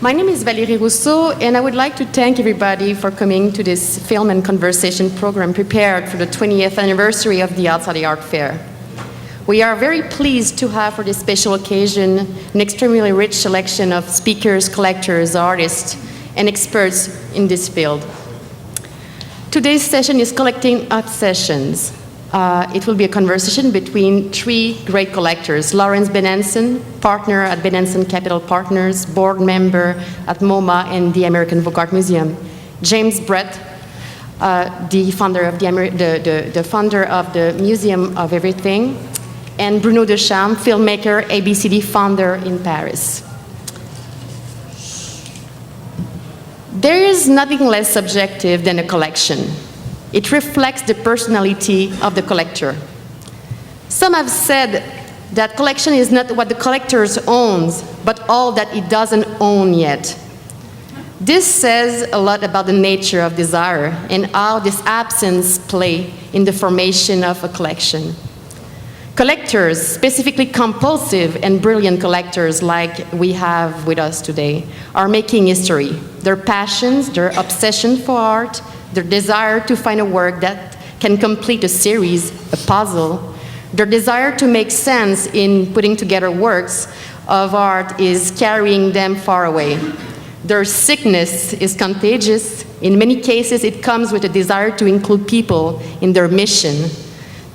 My name is Valerie Rousseau, and I would like to thank everybody for coming to this film and conversation program prepared for the 20th anniversary of the Arts at the Art Fair. We are very pleased to have for this special occasion an extremely rich selection of speakers, collectors, artists, and experts in this field. Today's session is Collecting Art Sessions. It will be a conversation between three great collectors: Lawrence Benenson, partner at Benenson Capital Partners, board member at MoMA and the American Folk Art Museum; James Brett, the founder of the Museum of Everything; and Bruno Decharme, filmmaker, ABCD founder in Paris. There is nothing less subjective than a collection. It reflects the personality of the collector. Some have said that collection is not what the collector owns, but all that he doesn't own yet. This says a lot about the nature of desire and how this absence plays in the formation of a collection. Collectors, specifically compulsive and brilliant collectors like we have with us today, are making history. Their passions, their obsession for art, their desire to find a work that can complete a series, a puzzle, their desire to make sense in putting together works of art is carrying them far away. Their sickness is contagious. In many cases, it comes with a desire to include people in their mission,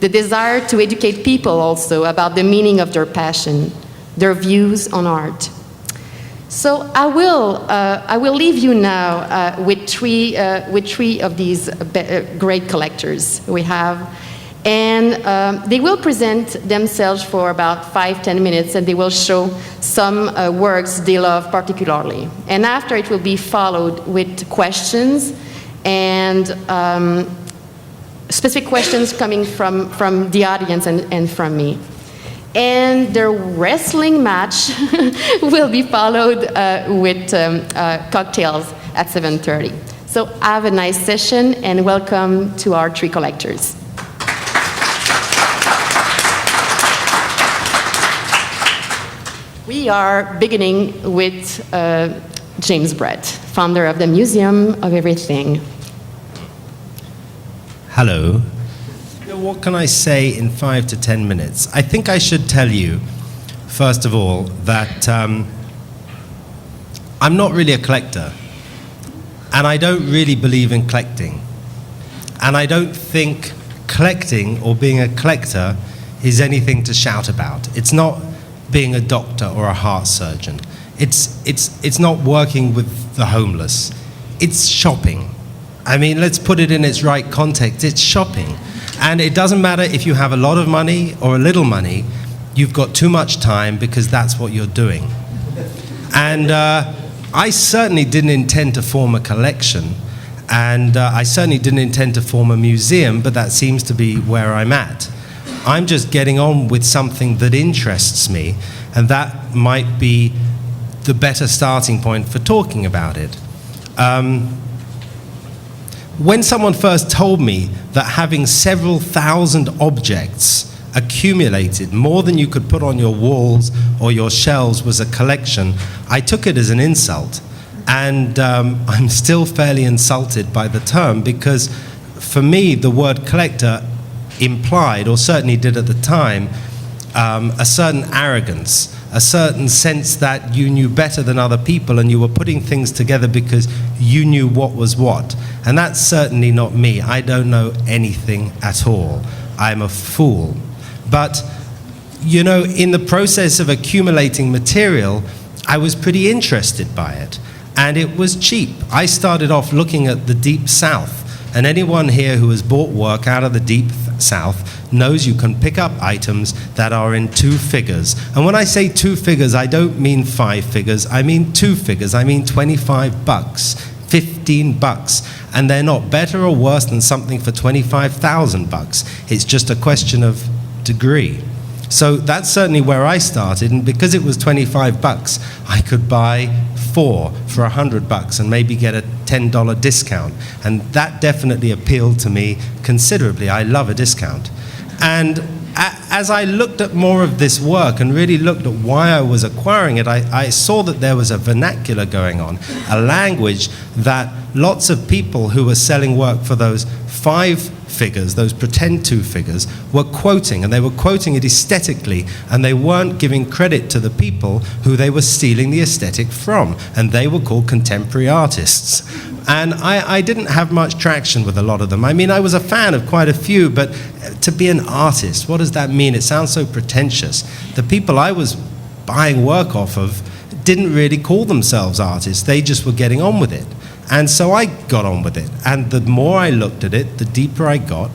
the desire to educate people also about the meaning of their passion, their views on art. So I will leave you now with three of these great collectors we have, and they will present themselves for about 5-10 minutes, and they will show some works they love particularly. And after, it will be followed with questions and specific questions coming from the audience and from me. And the wrestling match will be followed with cocktails at 7:30. So have a nice session, and welcome to our three collectors. We are beginning with James Brett, founder of the Museum of Everything. Hello. What can I say in 5 to 10 minutes? I think I should tell you, first of all, that I'm not really a collector, and I don't really believe in collecting. And I don't think collecting or being a collector is anything to shout about. It's not being a doctor or a heart surgeon. It's not working with the homeless. It's shopping. I mean, let's put it in its right context. It's shopping. And it doesn't matter if you have a lot of money or a little money, you've got too much time because that's what you're doing. And I certainly didn't intend to form a collection, and I certainly didn't intend to form a museum, but that seems to be where I'm at. I'm just getting on with something that interests me, and that might be the better starting point for talking about it. When someone first told me that having several thousand objects accumulated, more than you could put on your walls or your shelves, was a collection, I took it as an insult. And I'm still fairly insulted by the term, because for me, the word collector implied, or certainly did at the time, a certain arrogance, a certain sense that you knew better than other people and you were putting things together because you knew what was what. And that's certainly not me. I don't know anything at all. I'm a fool. But, you know, in the process of accumulating material, I was pretty interested by it. And it was cheap. I started off looking at the Deep South. And anyone here who has bought work out of the Deep South knows you can pick up items that are in 2 figures. And when I say 2 figures, I don't mean 5 figures. I mean 2 figures. I mean $25, $15. And they're not better or worse than something for $25,000. It's just a question of degree. So that's certainly where I started. And because it was $25, I could buy 4 for $100 and maybe get a $10 discount. And that definitely appealed to me considerably. I love a discount. And as I looked at more of this work and really looked at why I was acquiring it, I saw that there was a vernacular going on, a language that lots of people who were selling work for those 5 figures, those pretend 2 figures, were quoting, and they were quoting it aesthetically, and they weren't giving credit to the people who they were stealing the aesthetic from, and they were called contemporary artists. And I didn't have much traction with a lot of them. I mean, I was a fan of quite a few, but to be an artist, what does that mean? It sounds so pretentious. The people I was buying work off of didn't really call themselves artists. They just were getting on with it. And so I got on with it. And the more I looked at it, the deeper I got.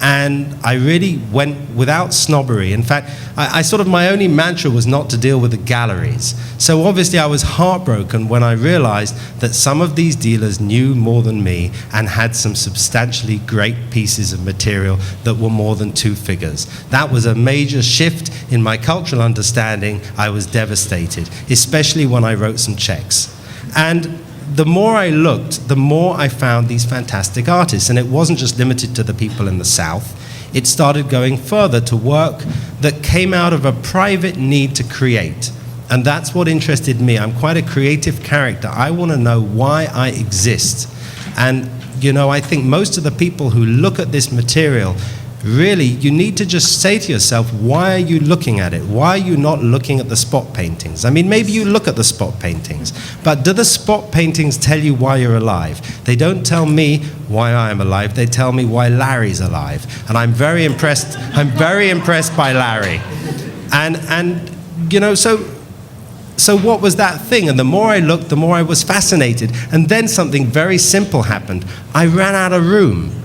And I really went without snobbery. In fact, I sort of, my only mantra was not to deal with the galleries. So obviously I was heartbroken when I realized that some of these dealers knew more than me and had some substantially great pieces of material that were more than 2 figures. That was a major shift in my cultural understanding. I was devastated, especially when I wrote some checks. And the more I looked, the more I found these fantastic artists. And it wasn't just limited to the people in the South. It started going further to work that came out of a private need to create. And that's what interested me. I'm quite a creative character. I want to know why I exist. And, you know, I think most of the people who look at this material, really, you need to just say to yourself, why are you looking at it? Why are you not looking at the spot paintings? I mean, maybe you look at the spot paintings, but do the spot paintings tell you why you're alive? They don't tell me why I'm alive. They tell me why Larry's alive. And I'm very impressed. I'm very impressed by Larry. And you know, so what was that thing? And the more I looked, the more I was fascinated. And then something very simple happened. I ran out of room.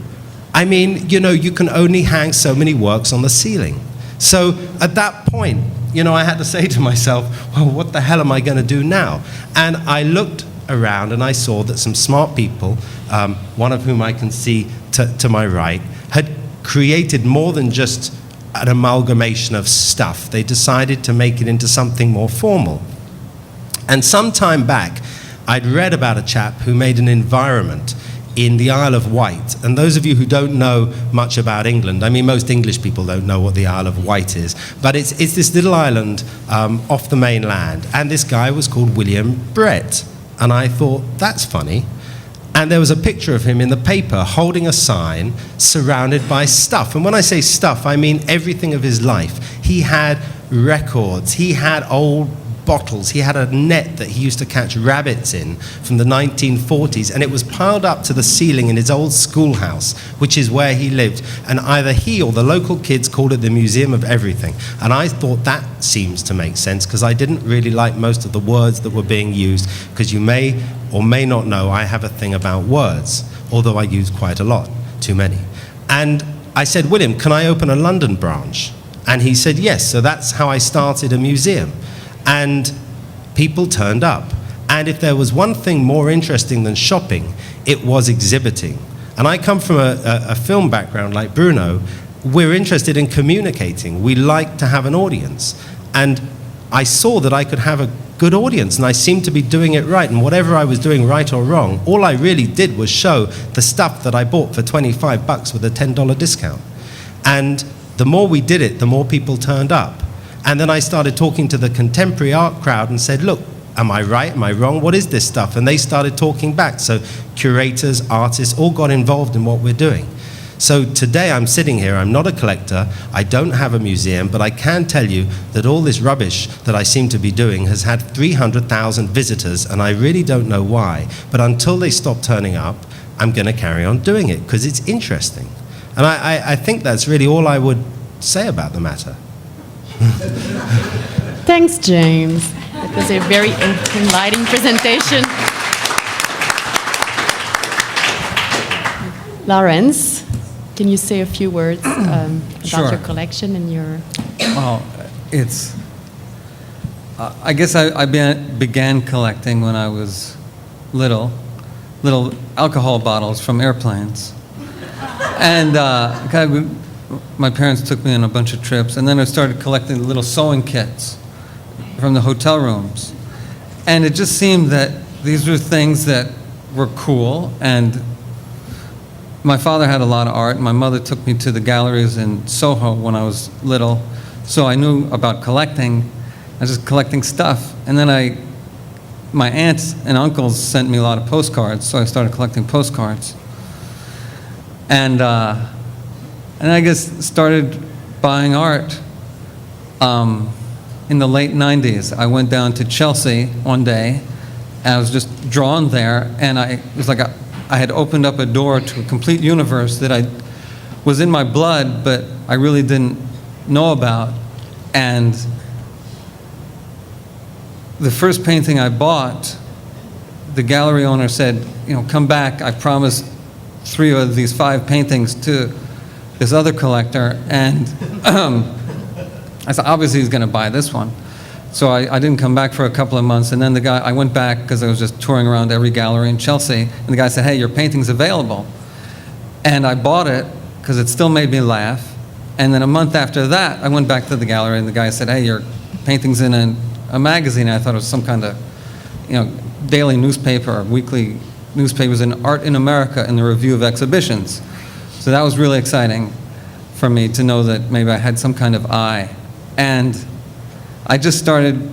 I mean, you know, you can only hang so many works on the ceiling. So at that point, you know, I had to say to myself, well, what the hell am I going to do now? And I looked around and I saw that some smart people, one of whom I can see to my right, had created more than just an amalgamation of stuff. They decided to make it into something more formal. And some time back, I'd read about a chap who made an environment in the Isle of Wight. And those of you who don't know much about England, I mean, most English people don't know what the Isle of Wight is, but it's this little island off the mainland. And this guy was called William Brett. And I thought, that's funny. And there was a picture of him in the paper holding a sign surrounded by stuff. And when I say stuff, I mean everything of his life. He had records, he had old bottles, he had a net that he used to catch rabbits in from the 1940s, and it was piled up to the ceiling in his old schoolhouse, which is where he lived. And either he or the local kids called it the Museum of Everything. And I thought that seems to make sense, because I didn't really like most of the words that were being used, because you may or may not know I have a thing about words, although I use quite a lot, too many. And I said, William, can I open a London branch? And he said yes. So that's how I started a museum. And people turned up. And if there was one thing more interesting than shopping, it was exhibiting. And I come from a film background like Bruno. We're interested in communicating. We like to have an audience. And I saw that I could have a good audience, and I seemed to be doing it right. And whatever I was doing right or wrong, all I really did was show the stuff that I bought for $25 with a $10 discount. And the more we did it, the more people turned up. And then I started talking to the contemporary art crowd and said, look, am I right? Am I wrong? What is this stuff? And they started talking back. So curators, artists, all got involved in what we're doing. So today I'm sitting here, I'm not a collector, I don't have a museum, but I can tell you that all this rubbish that I seem to be doing has had 300,000 visitors, and I really don't know why. But until they stop turning up, I'm going to carry on doing it, because it's interesting. And I think that's really all I would say about the matter. Thanks, James. It was a very enlightening presentation. Lawrence, can you say a few words about Sure. your collection and your... Well, it's... I guess I began collecting when I was little alcohol bottles from airplanes. And my parents took me on a bunch of trips, and then I started collecting little sewing kits from the hotel rooms. And it just seemed that these were things that were cool, and my father had a lot of art. My mother took me to the galleries in Soho when I was little, so I knew about collecting. I was just collecting stuff. And then my aunts and uncles sent me a lot of postcards, so I started collecting postcards. And I guess started buying art in the late 90s. I went down to Chelsea one day, and I was just drawn there, and it was like I had opened up a door to a complete universe that was in my blood, but I really didn't know about. And the first painting I bought, the gallery owner said, come back, I promised 3 of these 5 paintings to this other collector, and I said, obviously he's going to buy this one. So I didn't come back for a couple of months, and then I went back because I was just touring around every gallery in Chelsea, and the guy said, hey, your painting's available. And I bought it because it still made me laugh, and then a month after that, I went back to the gallery, and the guy said, hey, your painting's in a magazine. I thought it was some kind of, daily newspaper or weekly newspapers in Art in America in the Review of Exhibitions. So that was really exciting for me to know that maybe I had some kind of eye. And I just started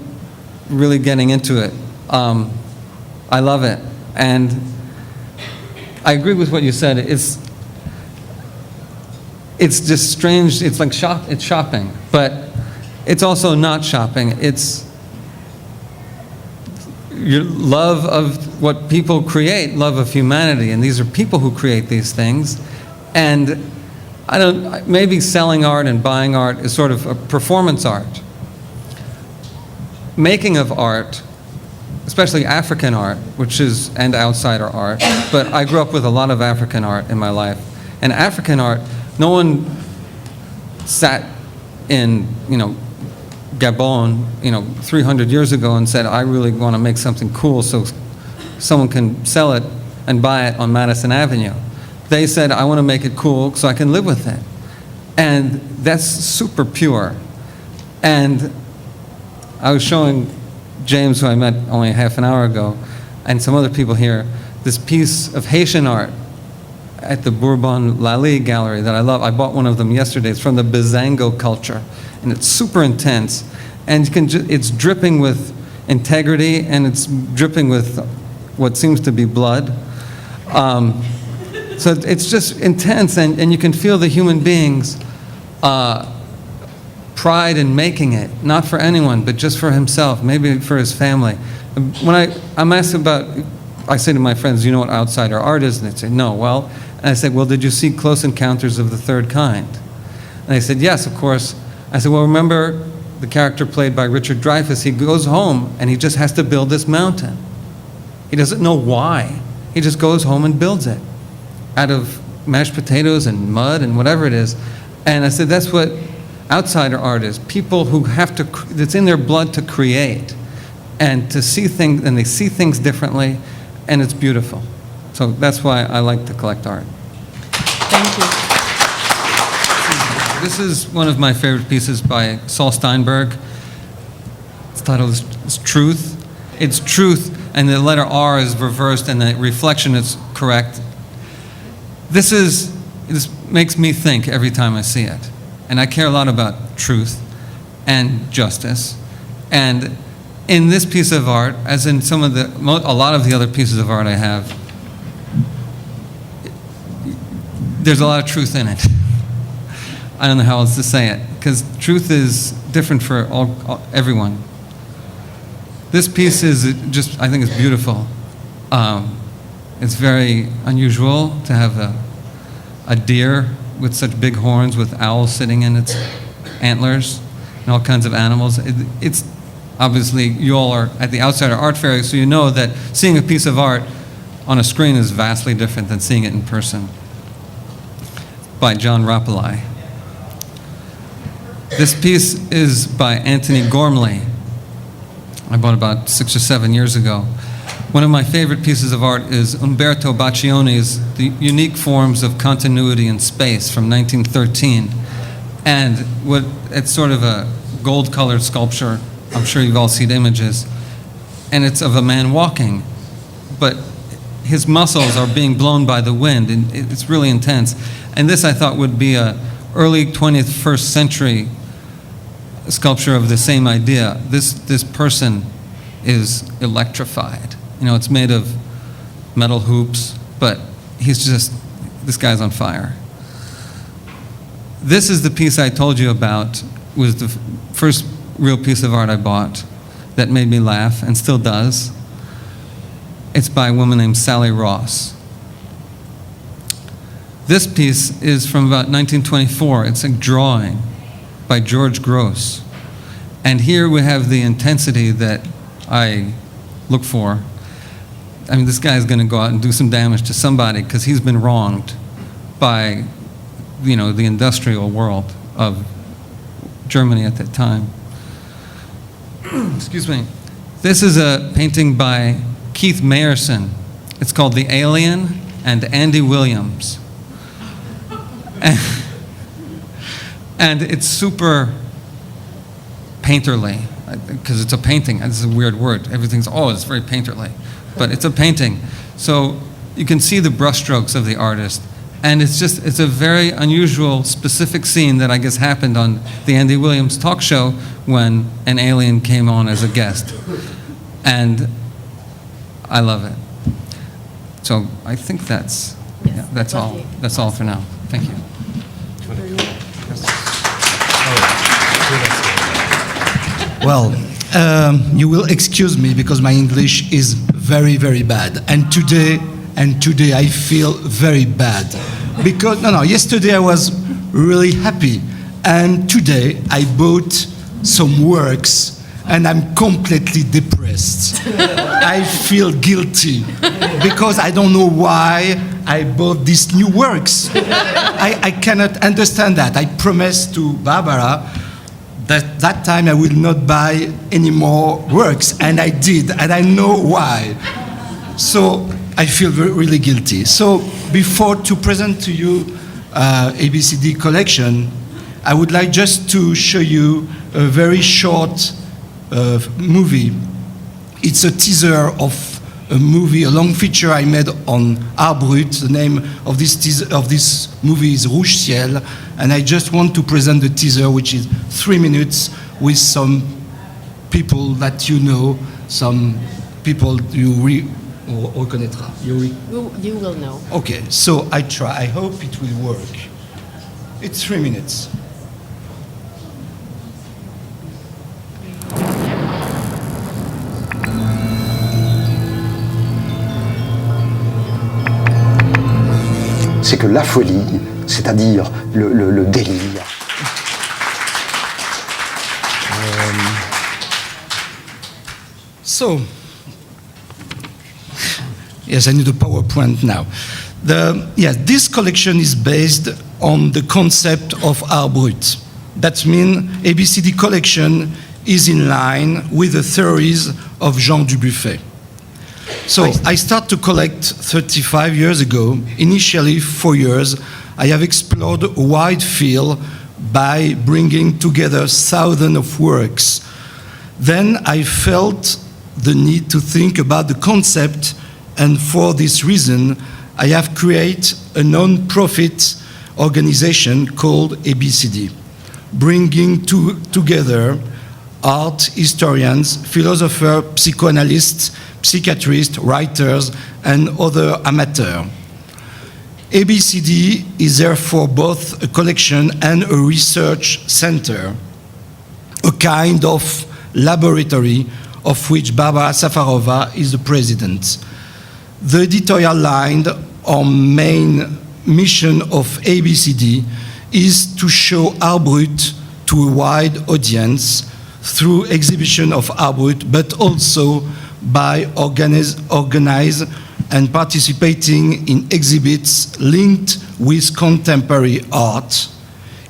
really getting into it. I love it. And I agree with what you said. It's just strange. It's like it's shopping, but it's also not shopping. It's your love of what people create, love of humanity, and these are people who create these things. And maybe selling art and buying art is sort of a performance art. Making of art, especially African art, and outsider art, but I grew up with a lot of African art in my life. And African art, no one sat in, Gabon, 300 years ago and said, I really want to make something cool so someone can sell it and buy it on Madison Avenue. They said, I want to make it cool so I can live with it. And that's super pure. And I was showing James, who I met only half an hour ago, and some other people here, this piece of Haitian art at the Bourbon Lally Gallery that I love. I bought one of them yesterday. It's from the Bizango culture, and it's super intense. And it's dripping with integrity, and it's dripping with what seems to be blood. So it's just intense, and you can feel the human being's pride in making it, not for anyone, but just for himself, maybe for his family. When I'm asked about, I say to my friends, you know what outsider art is? And they say, no. Well, and I said, well, did you see Close Encounters of the Third Kind? And they said, yes, of course. I said, well, remember the character played by Richard Dreyfuss? He goes home, and he just has to build this mountain. He doesn't know why. He just goes home and builds it out of mashed potatoes and mud and whatever it is. And I said, that's what outsider art is. People who have to, it's in their blood to create and to see things, and they see things differently, and it's beautiful. So that's why I like to collect art. Thank you. This is one of my favorite pieces by Saul Steinberg. Its title is Truth. It's truth, and the letter R is reversed, and the reflection is correct. This makes me think every time I see it. And I care a lot about truth and justice. And in this piece of art, as in a lot of the other pieces of art I have, there's a lot of truth in it. I don't know how else to say it, because truth is different for everyone. This piece is just, I think it's beautiful. It's very unusual to have a deer with such big horns with owls sitting in its antlers and all kinds of animals. It's obviously, you all are at the Outsider Art Fair, so you know that seeing a piece of art on a screen is vastly different than seeing it in person. By John Rapalai. This piece is by Anthony Gormley. I bought it about 6 or 7 years ago. One of my favorite pieces of art is Umberto Baccioni's The Unique Forms of Continuity in Space from 1913. And it's sort of a gold-colored sculpture. I'm sure you've all seen images. And it's of a man walking. But his muscles are being blown by the wind, and it's really intense. And this, I thought, would be a early 21st century sculpture of the same idea. This person is electrified. You know, it's made of metal hoops, but this guy's on fire. This is the piece I told you about, was the first real piece of art I bought that made me laugh, and still does. It's by a woman named Sally Ross. This piece is from about 1924. It's a drawing by George Gross. And here we have the intensity that I look for. I mean, this guy is going to go out and do some damage to somebody because he's been wronged by, you know, the industrial world of Germany at that time. Excuse me. This is a painting by Keith Mayerson. It's called The Alien and Andy Williams. And it's super painterly, because it's a painting. This is a weird word. Everything's, it's very painterly. But it's a painting. So you can see the brushstrokes of the artist. And it's a very unusual, specific scene that I guess happened on the Andy Williams talk show when an alien came on as a guest. And I love it. So I think that's all. That's all for now. Thank you. Well, you will excuse me because my English is very, very bad. And today I feel very bad. Because, yesterday I was really happy. And today I bought some works and I'm completely depressed. I feel guilty because I don't know why I bought these new works. I cannot understand that. I promised to Barbara that time I will not buy any more works, and I did, and I know why. So I feel really guilty. So before to present to you ABCD collection, I would like just to show you a very short movie. It's a teaser of a movie, a long feature I made on Art Brut. The name of this movie is Rouge Ciel, and I just want to present the teaser, which is 3 minutes, with some people that you know, some people you reconnaîtra. You will know. Okay, so I try. I hope it will work. It's 3 minutes. C'est que la folie, c'est-à-dire le délire. So, yes, I need a PowerPoint now. This collection is based on the concept of Art Brut. That means ABCD collection is in line with the theories of Jean Dubuffet. So I started to collect 35 years ago. Initially, 4 years, I have explored a wide field by bringing together thousands of works. Then I felt the need to think about the concept, and for this reason, I have created a non-profit organization called ABCD, bringing together art historians, philosophers, psychoanalysts, psychiatrists, writers, and other amateurs. ABCD is therefore both a collection and a research center, a kind of laboratory of which Barbara Safarova is the president. The editorial line, our main mission of ABCD, is to show Art Brut to a wide audience through exhibition of Art Brut, but also by organize and participating in exhibits linked with contemporary art.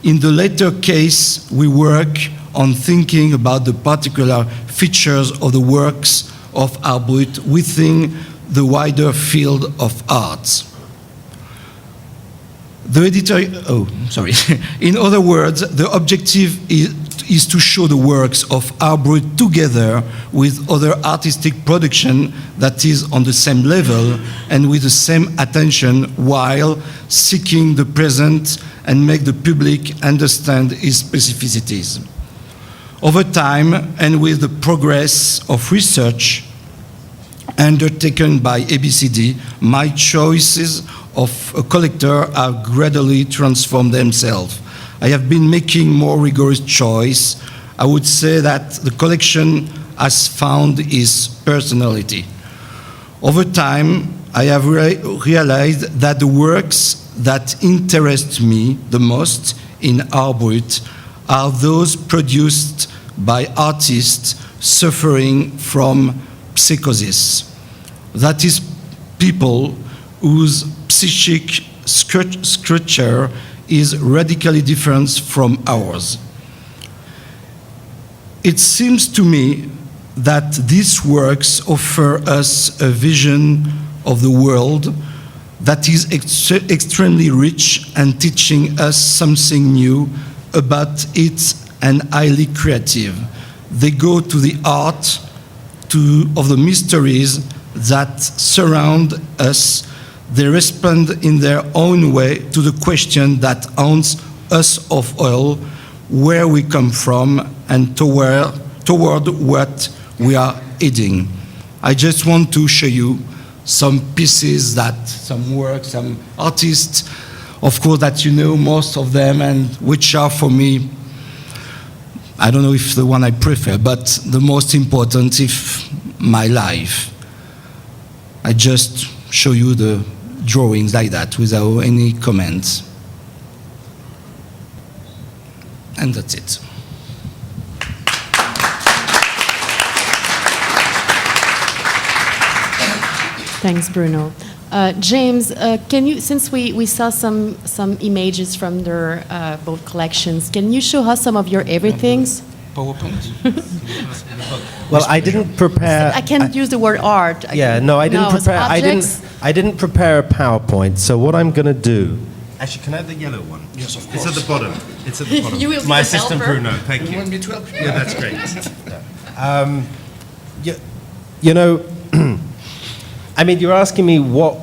In the latter case, we work on thinking about the particular features of the works of Art Brut within the wider field of arts. In other words, the objective is is to show the works of art brut together with other artistic production that is on the same level and with the same attention while seeking the present and make the public understand its specificities. Over time, and with the progress of research undertaken by ABCD, my choices of a collector have gradually transformed themselves. I have been making more rigorous choice. I would say that the collection has found its personality. Over time, I have realized that the works that interest me the most in art brut are those produced by artists suffering from psychosis. That is, people whose psychic structure is radically different from ours. It seems to me that these works offer us a vision of the world that is extremely rich and teaching us something new about it and highly creative. They go to the heart of the mysteries that surround us. They respond in their own way to the question that haunts us of all, where we come from and toward what we are heading. I just want to show you some pieces some works, some artists, of course, that you know most of them, and which are for me, I don't know if the one I prefer, but the most important if my life. I just show you the drawings like that without any comments. And that's it. Thanks, Bruno. James, can you, since we saw some images from their both collections, can you show us some of your everythings? PowerPoint. Well, I didn't prepare. I can't use the word art. Yeah, no, I didn't prepare. I didn't prepare a PowerPoint. So what I'm going to do. Actually, can I have the yellow one? Yes, of course. It's at the bottom. It's at the bottom. You will be My the assistant helper. Bruno. Thank you. You want me to help you? Yeah, that's great. You know, I mean, you're asking me what.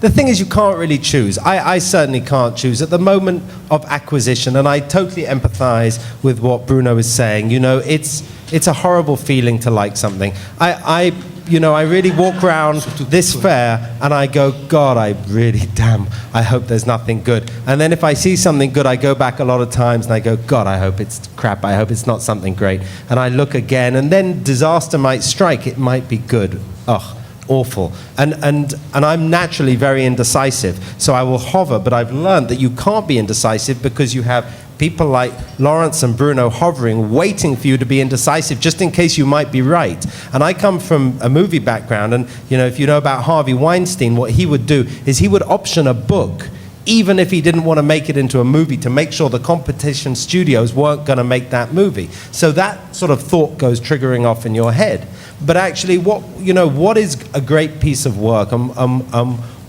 The thing is, you can't really choose. I certainly can't choose at the moment of acquisition, and I totally empathize with what Bruno is saying. You know, it's a horrible feeling to like something. I really walk around this fair and I go, God, I hope there's nothing good. And then if I see something good, I go back a lot of times and I go, God, I hope it's crap. I hope it's not something great. And I look again, and then disaster might strike. It might be good. Ugh. Awful. And I'm naturally very indecisive, so I will hover, but I've learned that you can't be indecisive because you have people like Lawrence and Bruno hovering, waiting for you to be indecisive just in case you might be right. And I come from a movie background, and if you know about Harvey Weinstein, what he would do is he would option a book even if he didn't want to make it into a movie, to make sure the competition studios weren't going to make that movie. So that sort of thought goes triggering off in your head. But actually, what is a great piece of work?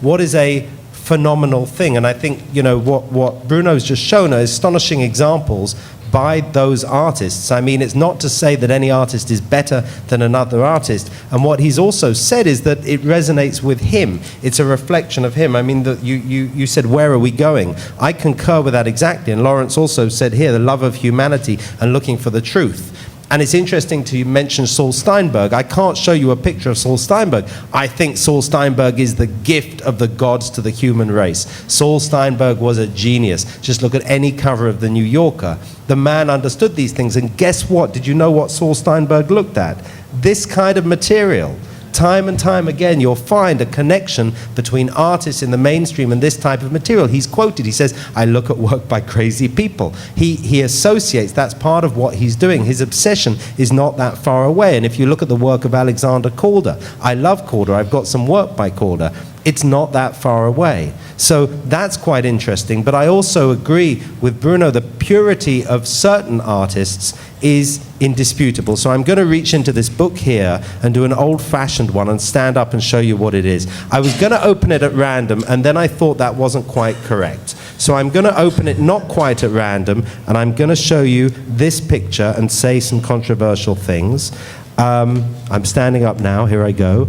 What is a phenomenal thing? And I think, what Bruno's just shown are astonishing examples by those artists. I mean, it's not to say that any artist is better than another artist. And what he's also said is that it resonates with him. It's a reflection of him. I mean, you said, where are we going? I concur with that exactly. And Lawrence also said here, the love of humanity and looking for the truth. And it's interesting to mention Saul Steinberg. I can't show you a picture of Saul Steinberg. I think Saul Steinberg is the gift of the gods to the human race. Saul Steinberg was a genius. Just look at any cover of the New Yorker. The man understood these things. And guess what? Did you know what Saul Steinberg looked at? This kind of material. Time and time again, you'll find a connection between artists in the mainstream and this type of material. He's quoted, he says, I look at work by crazy people. He associates, that's part of what he's doing. His obsession is not that far away. And if you look at the work of Alexander Calder, I love Calder, I've got some work by Calder. It's not that far away. So that's quite interesting. But I also agree with Bruno, the purity of certain artists is indisputable. So I'm going to reach into this book here and do an old-fashioned one and stand up and show you what it is. I was going to open it at random, and then I thought that wasn't quite correct. So I'm going to open it not quite at random, and I'm going to show you this picture and say some controversial things. I'm standing up now. Here I go.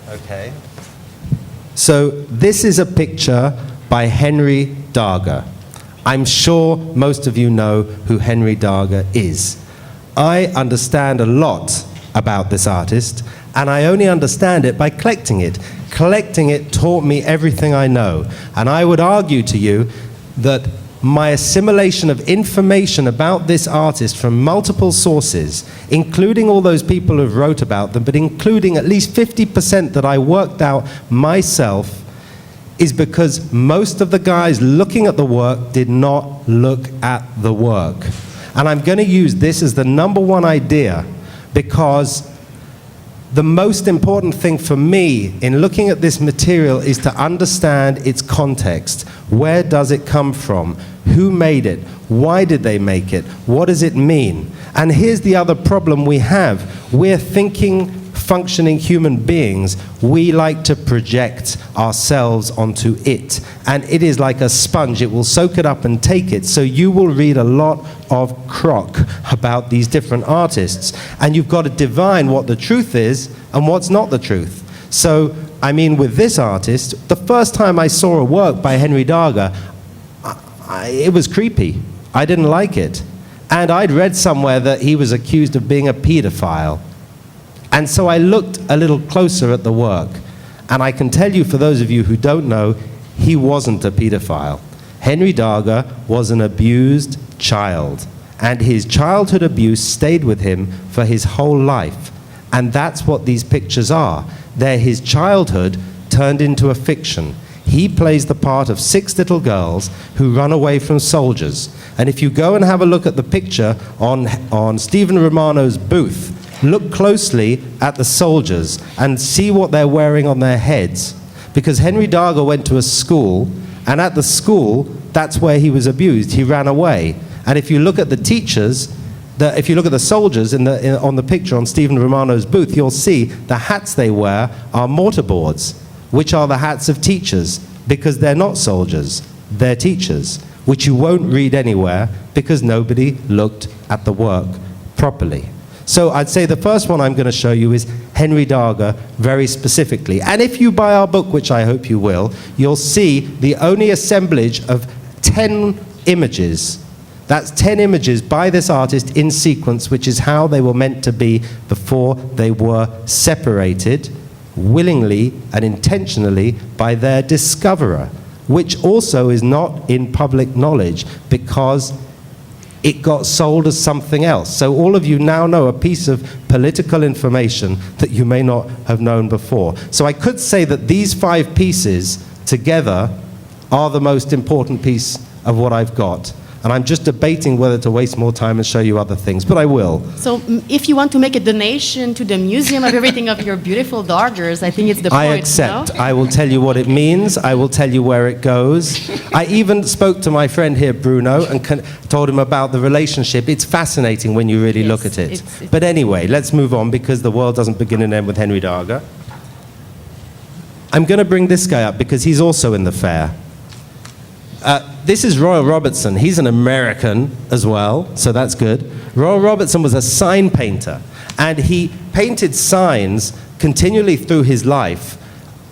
Okay. So this is a picture by Henry Darger. I'm sure most of you know who Henry Darger is. I understand a lot about this artist, and I only understand it by collecting it. Collecting it taught me everything I know. And I would argue to you that my assimilation of information about this artist from multiple sources, including all those people who've wrote about them, but including at least 50% that I worked out myself, is because most of the guys looking at the work did not look at the work. And I'm going to use this as the #1 idea, because the most important thing for me in looking at this material is to understand its context. Where does it come from? Who made it? Why did they make it? What does it mean? And here's the other problem we have. We're thinking, functioning human beings. We like to project ourselves onto it. And it is like a sponge. It will soak it up and take it. So you will read a lot of crock about these different artists. And you've got to divine what the truth is and what's not the truth. So, I mean, with this artist, the first time I saw a work by Henry Darger, it was creepy. I didn't like it. And I'd read somewhere that he was accused of being a pedophile. And so I looked a little closer at the work. And I can tell you, for those of you who don't know, he wasn't a pedophile. Henry Darger was an abused child. And his childhood abuse stayed with him for his whole life. And that's what these pictures are. They're his childhood turned into a fiction. He plays the part of 6 little girls who run away from soldiers. And if you go and have a look at the picture on Stephen Romano's booth, look closely at the soldiers and see what they're wearing on their heads. Because Henry Darger went to a school, and at the school, that's where he was abused. He ran away. And if you look at the teachers, if you look at the soldiers on the picture on Stephen Romano's booth, you'll see the hats they wear are mortarboards, which are the hats of teachers, because they're not soldiers, they're teachers, which you won't read anywhere because nobody looked at the work properly. So I'd say the first one I'm going to show you is Henry Darger very specifically. And if you buy our book, which I hope you will, you'll see the only assemblage of 10 images. That's 10 images by this artist in sequence, which is how they were meant to be before they were separated willingly and intentionally by their discoverer, which also is not in public knowledge because it got sold as something else. So all of you now know a piece of political information that you may not have known before. So I could say that these 5 pieces together are the most important piece of what I've got. And I'm just debating whether to waste more time and show you other things, but I will. So if you want to make a donation to the Museum of Everything of your beautiful Dargers, I think it's the point. I accept. No? I will tell you what it means. I will tell you where it goes. I even spoke to my friend here, Bruno, and told him about the relationship. It's fascinating when you really look at it. But anyway, let's move on because the world doesn't begin and end with Henry Darger. I'm going to bring this guy up because he's also in the fair. This is Royal Robertson. He's an American as well, so that's good. Royal Robertson was a sign painter, and he painted signs continually through his life.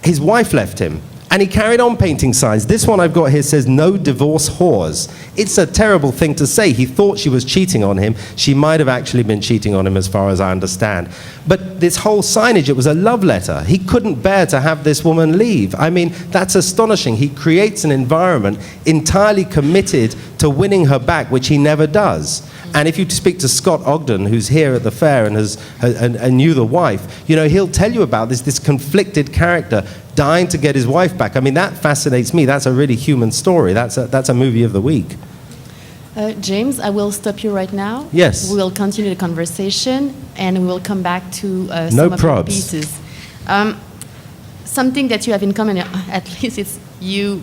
His wife left him, and he carried on painting signs. This one I've got here says, "No divorce whores." It's a terrible thing to say. He thought she was cheating on him. She might have actually been cheating on him as far as I understand. But this whole signage, it was a love letter. He couldn't bear to have this woman leave. I mean, that's astonishing. He creates an environment entirely committed to winning her back, which he never does. And if you speak to Scott Ogden, who's here at the fair and knew the wife, you know, he'll tell you about this conflicted character dying to get his wife back. I mean, that fascinates me. That's a really human story. That's a movie of the week. James, I will stop you right now. Yes. We will continue the conversation, and we will come back to some of the pieces. Something that you have in common, at least, it's you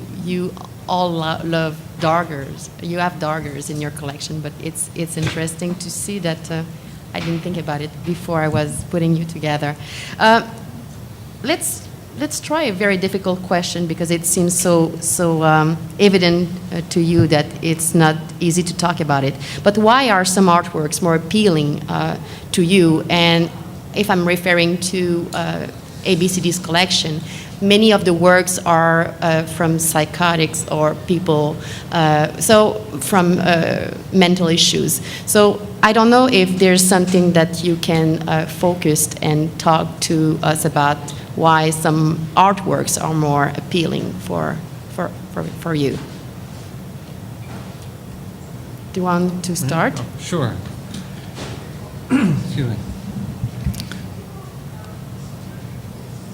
all love Dargers. You have Dargers in your collection, but it's interesting to see that I didn't think about it before I was putting you together. Let's let's try a very difficult question because it seems so evident to you that it's not easy to talk about it. But why are some artworks more appealing to you? And if I'm referring to ABCD's collection, many of the works are from psychotics or people, from mental issues. So I don't know if there's something that you can focus and talk to us about why some artworks are more appealing for you. Do you want to start? Sure. Excuse me.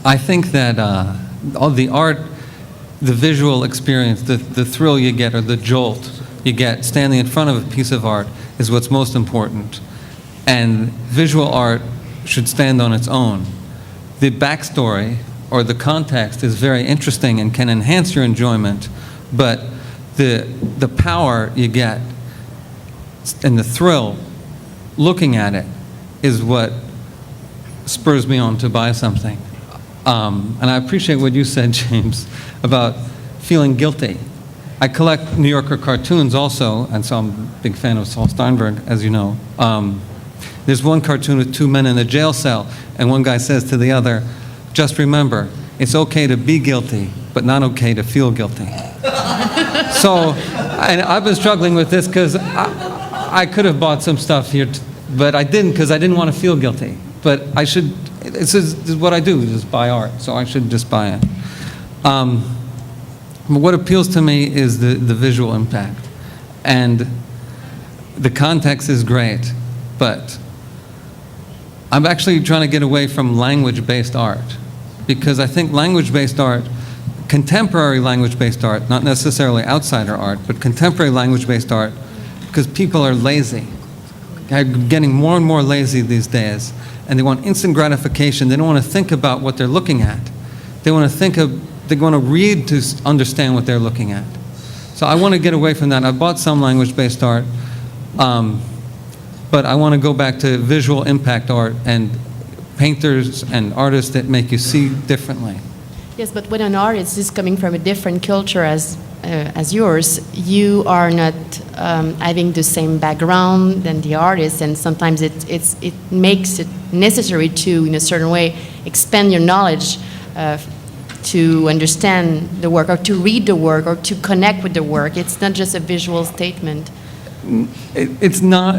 I think that all the art, the visual experience, the thrill you get or the jolt you get standing in front of a piece of art is what's most important. And visual art should stand on its own. The backstory or the context is very interesting and can enhance your enjoyment, but the power you get and the thrill looking at it is what spurs me on to buy something. And I appreciate what you said, James, about feeling guilty. I collect New Yorker cartoons also, and so I'm a big fan of Saul Steinberg, as you know. There's one cartoon with two men in a jail cell, and one guy says to the other, just remember, it's okay to be guilty, but not okay to feel guilty. So, and I've been struggling with this because I could have bought some stuff here, but I didn't because I didn't want to feel guilty. But I should, this is what I do, is buy art, so I should just buy it. But what appeals to me is the visual impact. And the context is great, but I'm actually trying to get away from language-based art, because I think language-based art, contemporary language-based art, not necessarily outsider art, but contemporary language-based art, because people are lazy. They're getting more and more lazy these days, and they want instant gratification. They don't want to think about what they're looking at. They want to read to understand what they're looking at. So I want to get away from that. I bought some language-based art, but I want to go back to visual impact art and painters and artists that make you see differently. Yes, but when an artist is coming from a different culture as yours, you are not having the same background than the artist, and sometimes it makes it necessary to, in a certain way, expand your knowledge to understand the work, or to read the work, or to connect with the work. It's not just a visual statement. It's not.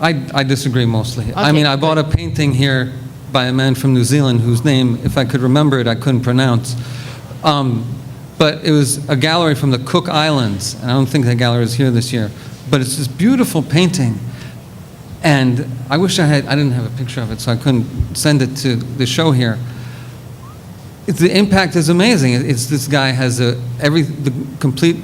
I disagree mostly. Okay, I mean, I bought a painting here by a man from New Zealand whose name, if I could remember it, I couldn't pronounce. But it was a gallery from the Cook Islands, and I don't think that gallery is here this year. But it's this beautiful painting, and I wish I didn't have a picture of it, so I couldn't send it to the show here. The impact is amazing. It's this guy has the complete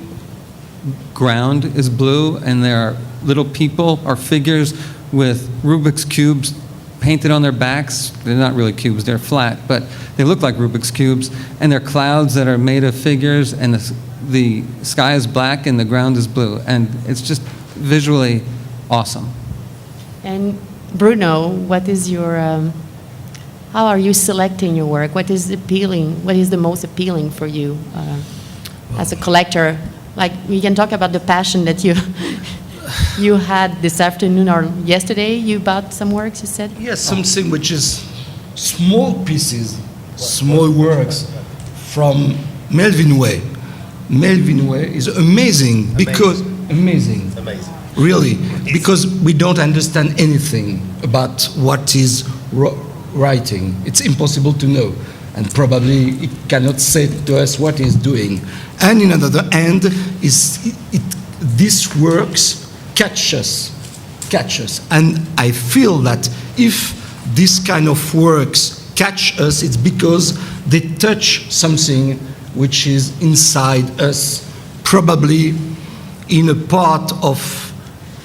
ground is blue, and there are little people or figures with Rubik's cubes painted on their backs. They're not really cubes, they're flat, but they look like Rubik's cubes, and they're clouds that are made of figures, and the sky is black and the ground is blue, and it's just visually awesome. And Bruno, what is your, how are you selecting your work? What is appealing? What is the most appealing for you as a collector? Like, we can talk about the passion that you had this afternoon or yesterday. You bought some works, you said? Yes, something which is small pieces, small works from Melvin Way. Melvin Way is amazing because amazing. Really, because we don't understand anything about what is writing. It's impossible to know, and probably it cannot say to us what it's doing. And in another end, these works catch us. And I feel that if this kind of works catch us, it's because they touch something which is inside us, probably in a part of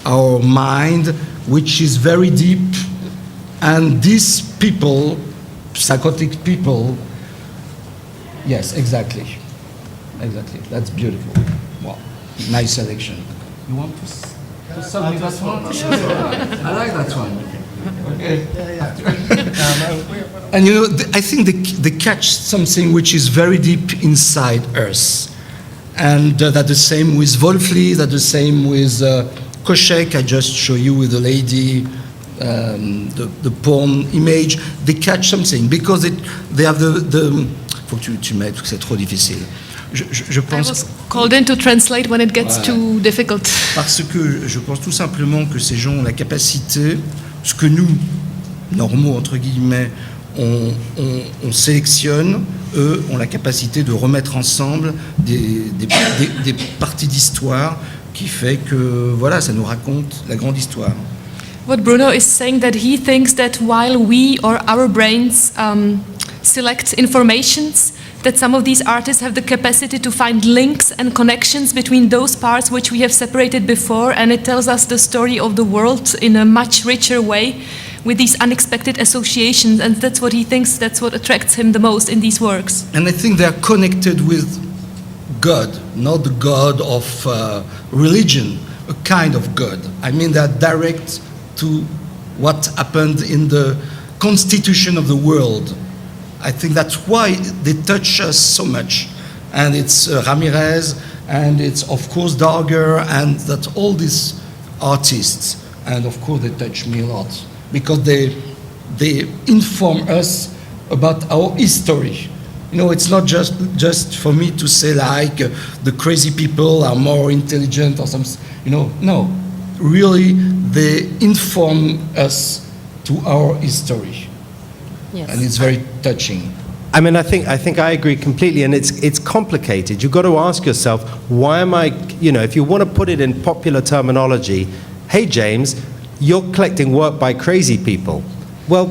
our mind which is very deep. And these people, psychotic people, yes, exactly. Exactly, that's beautiful. Wow, nice selection. You want to something that one? I like that one. And you know, I think they catch something which is very deep inside us. And that's the same with Wolfli, that's the same with Koshek, I just show you with the lady, the porn image. They catch something because they have the faut que tu m'aides parce que c'est trop difficile. Je I pense was called in to translate when it gets too difficult. parce que je pense tout simplement que ces gens ont la capacité, ce que nous, normaux entre guillemets, on sélectionne, eux ont la capacité de remettre ensemble des parties d'histoire qui fait que voilà, ça nous raconte la grande histoire. What Bruno is saying that he thinks that while we or our brains select informations, that some of these artists have the capacity to find links and connections between those parts which we have separated before, and it tells us the story of the world in a much richer way with these unexpected associations, and that's what he thinks, that's what attracts him the most in these works. And I think they're connected with God, not the God of religion, a kind of God. I mean, they're direct to what happened in the constitution of the world. I think that's why they touch us so much. And it's Ramirez, and it's of course Darger, and that all these artists, and of course they touch me a lot, because they inform us about our history. You know, it's not just for me to say like the crazy people are more intelligent or something. You know, no, really they inform us to our history. Yes. And it's very touching. I mean, I think I agree completely, and it's complicated. You've got to ask yourself, why am I, you know, if you want to put it in popular terminology, hey, James, you're collecting work by crazy people. Well,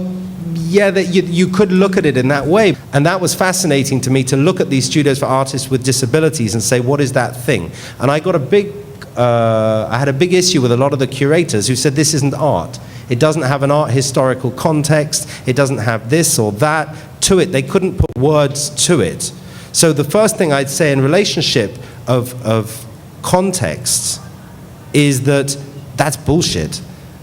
yeah, that you could look at it in that way. And that was fascinating to me, to look at these studios for artists with disabilities and say, what is that thing? And I got I had a big issue with a lot of the curators who said this isn't art. It doesn't have an art historical context. It doesn't have this or that to it. They couldn't put words to it. So the first thing I'd say in relationship of context is that that's bullshit.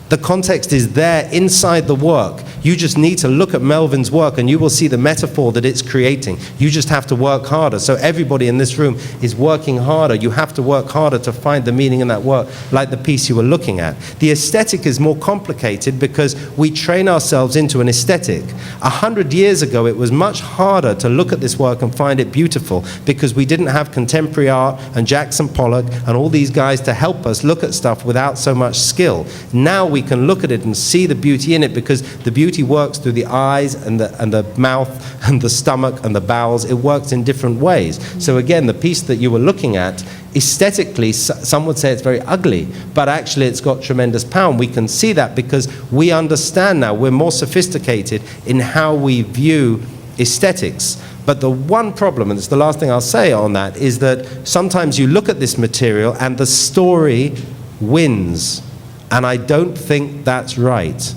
The context is there inside the work. You just need to look at Melvin's work and you will see the metaphor that it's creating. You just have to work harder. So everybody in this room is working harder. You have to work harder to find the meaning in that work, like the piece you were looking at. The aesthetic is more complicated because we train ourselves into an aesthetic. 100 years ago, it was much harder to look at this work and find it beautiful because we didn't have contemporary art and Jackson Pollock and all these guys to help us look at stuff without so much skill. Now we can look at it and see the beauty in it because the beauty works through the eyes and the mouth and the stomach and the bowels. It works in different ways. So again, the piece that you were looking at, aesthetically, some would say it's very ugly, but actually it's got tremendous power. And we can see that because we understand now, we're more sophisticated in how we view aesthetics. But the one problem, and it's the last thing I'll say on that, is that sometimes you look at this material and the story wins. And I don't think that's right.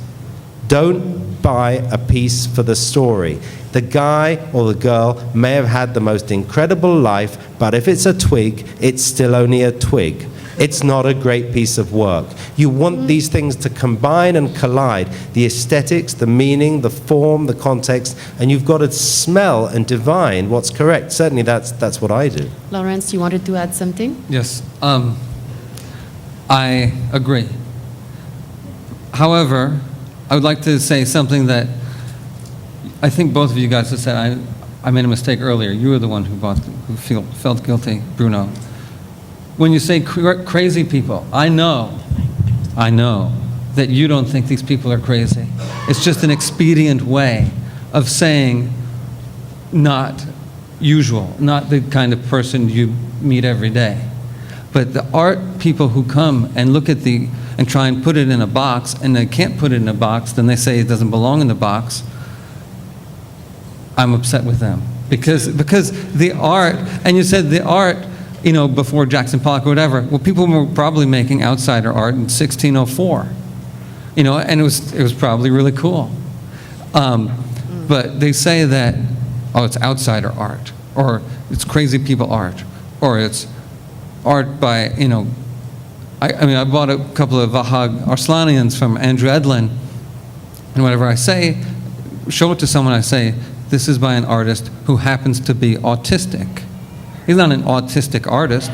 Don't buy a piece for the story. The guy or the girl may have had the most incredible life, but if it's a twig, it's still only a twig. It's not a great piece of work. You want these things to combine and collide, the aesthetics, the meaning, the form, the context, and you've got to smell and divine what's correct. Certainly that's what I do. Lawrence, you wanted to add something? Yes, I agree. However, I would like to say something that I think both of you guys have said. I made a mistake earlier. You were the one who felt guilty, Bruno. When you say crazy people, I know that you don't think these people are crazy. It's just an expedient way of saying not usual, not the kind of person you meet every day. But the art people who come and look at and try and put it in a box, and they can't put it in a box, then they say it doesn't belong in the box, I'm upset with them. Because the art, and you said the art, you know, before Jackson Pollock or whatever, well, people were probably making outsider art in 1604, you know, and it was probably really cool. But they say that, oh, it's outsider art, or it's crazy people art, or it's art by, you know, I mean, I bought a couple of Vahag Arslanians from Andrew Edlin, And whenever I say, show it to someone, I say, this is by an artist who happens to be autistic. He's not an autistic artist.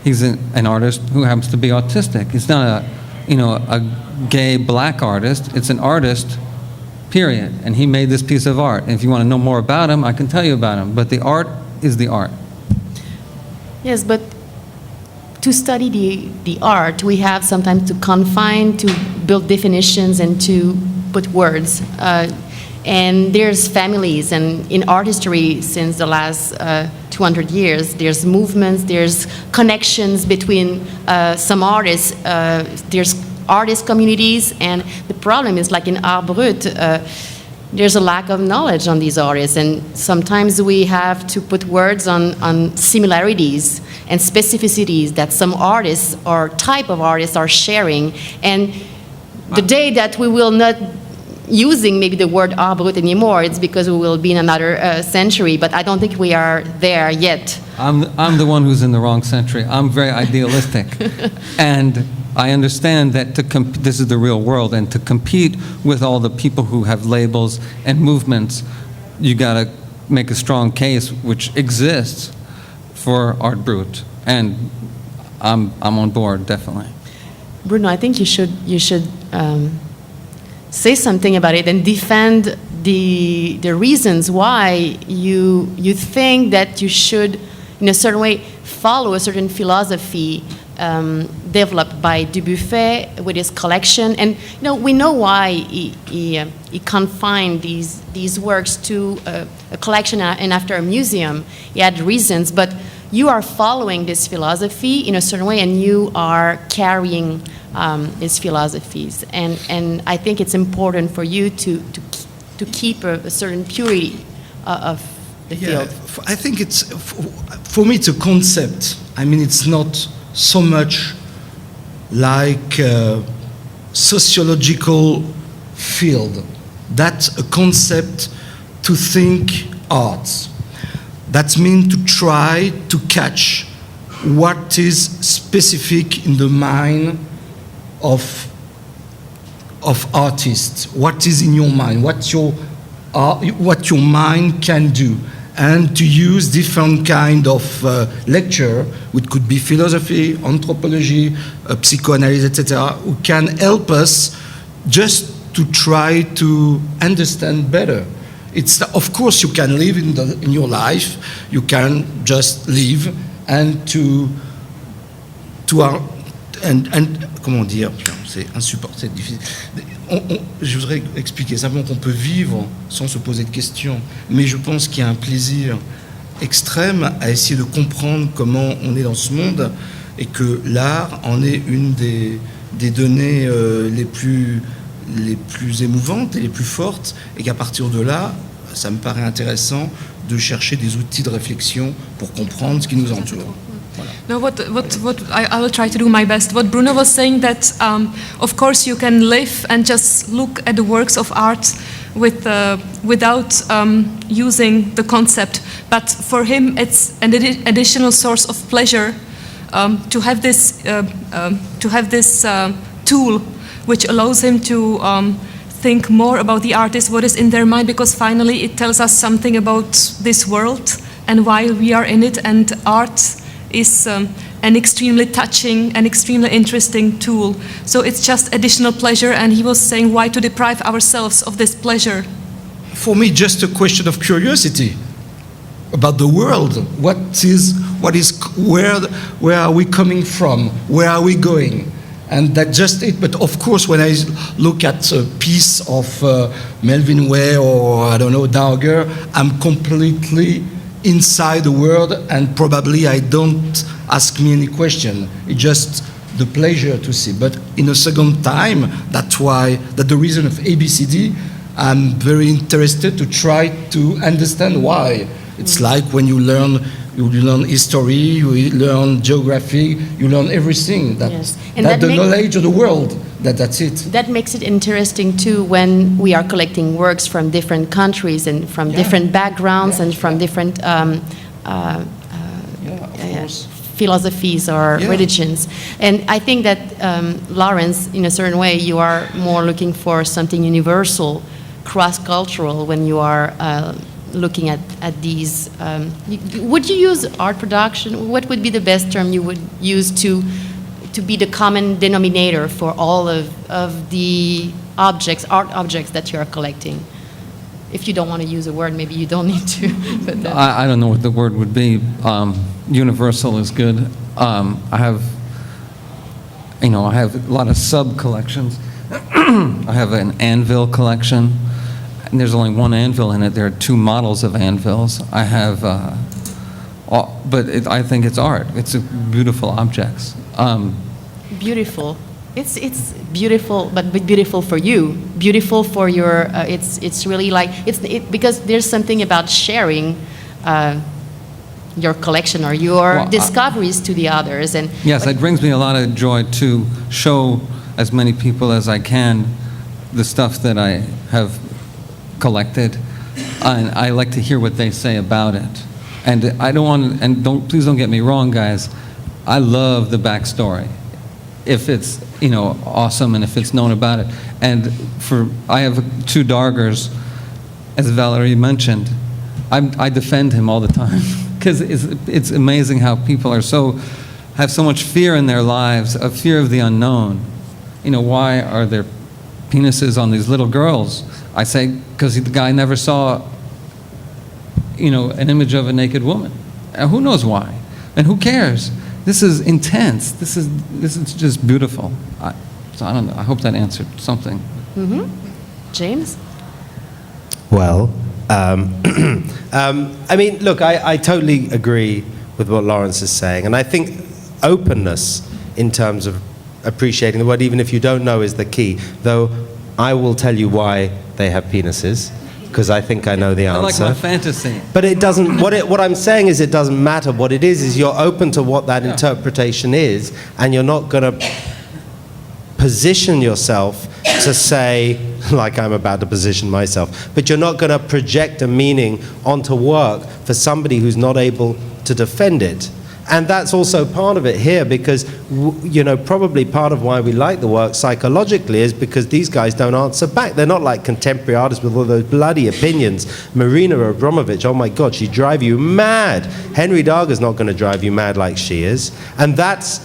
He's an artist who happens to be autistic. It's not a gay black artist. It's an artist, period. And he made this piece of art. And if you want to know more about him, I can tell you about him. But the art is the art. Yes, but to study the art, we have sometimes to confine, to build definitions and to put words. And there's families, and in art history since the last 200 years, there's movements, there's connections between some artists, there's artist communities, and the problem is like in Art Brut, there's a lack of knowledge on these artists, and sometimes we have to put words on similarities and specificities that some artists or type of artists are sharing. And the day that we will not using maybe the word Art Brut anymore, it's because we will be in another century, but I don't think we are there yet. I'm the one who's in the wrong century. I'm very idealistic. And I understand that this is the real world, and to compete with all the people who have labels and movements, you gotta make a strong case, which exists, for Art Brut. And I'm on board, definitely. Bruno, I think you should say something about it and defend the reasons why you think that you should, in a certain way, follow a certain philosophy developed by Dubuffet with his collection. And we know why he confined these works to a collection and after a museum. He had reasons, but you are following this philosophy in a certain way, and you are carrying his philosophies. And I think it's important for you to keep a certain purity of the field. I think it's, for me, it's a concept. I mean, it's not so much like a sociological field. That's a concept to think art. That means to try to catch what is specific in the mind of artists, what is in your mind, what your mind can do, and to use different kind of lecture, which could be philosophy, anthropology, psychoanalysis, etc., who can help us just to try to understand better. It's, of course, you can live in your life, you can just live and comment dire, c'est insupportable, c'est difficile. Je voudrais expliquer simplement qu'on peut vivre sans se poser de questions, mais je pense qu'il y a un plaisir extrême à essayer de comprendre comment on est dans ce monde, et que l'art en est une des données les plus émouvantes et les plus fortes, et qu'à partir de là, ça me paraît intéressant de chercher des outils de réflexion pour comprendre ce qui nous entoure. Voilà. No, I will try to do my best. What Bruno was saying, that of course you can live and just look at the works of art without using the concept, but for him it's an additional source of pleasure to have this tool which allows him to think more about the artist, what is in their mind, because finally it tells us something about this world and why we are in it, and art is an extremely touching and extremely interesting tool. So it's just additional pleasure, and he was saying, why to deprive ourselves of this pleasure? For me, just a question of curiosity about the world. Where are we coming from? Where are we going? And that's just it. But of course, when I look at a piece of Melvin Way or, I don't know, Dauger, I'm completely inside the world, and probably I don't ask me any question. It's just the pleasure to see. But in a second time, that's the reason of ABCD, I'm very interested to try to understand why. It's like when you learn history, you learn geography, you learn everything. Yes. And the knowledge of the world, that's it. That makes it interesting too when we are collecting works from different countries and from different backgrounds and from different philosophies or Yeah. religions. And I think that, Lawrence, in a certain way, you are more looking for something universal, cross-cultural, when you are looking at these. Would you use art production? What would be the best term you would use to be the common denominator for all of the objects, art objects that you are collecting? If you don't want to use a word, maybe you don't need to. But I don't know what the word would be. Universal is good. I have a lot of sub-collections. I have an anvil collection, and there's only one anvil in it. There are two models of anvils. I have, I think it's art. It's beautiful objects. beautiful. It's beautiful, but beautiful for you. Beautiful for your. It's really like because there's something about sharing your collection or your discoveries to the others. And yes, it brings me a lot of joy to show as many people as I can the stuff that I have collected, and I like to hear what they say about it. And I don't want, and please don't get me wrong, guys. I love the backstory, if it's awesome and if it's known about it. And I have two Dargers, as Valerie mentioned. I defend him all the time because it's amazing how people have so much fear in their lives, a fear of the unknown. Why are there penises on these little girls? I say because the guy never saw an image of a naked woman. Who knows why? And who cares? This is intense. This is just beautiful. So I don't know. I hope that answered something. Mm-hmm. James? Well, I mean, look, I totally agree with what Lawrence is saying. And I think openness in terms of appreciating the word, even if you don't know, is the key. Though I will tell you why they have penises, because I think I know the answer. I like my fantasy. But it doesn't, what I'm saying is it doesn't matter. What it is you're open to what that interpretation is, and you're not going to position yourself to say, like I'm about to position myself, but you're not going to project a meaning onto work for somebody who's not able to defend it. And that's also part of it here, because probably part of why we like the work psychologically is because these guys don't answer back. They're not like contemporary artists with all those bloody opinions. Marina Abramovich, oh my God, she'd drive you mad. Henry Darger's not going to drive you mad like she is. And that's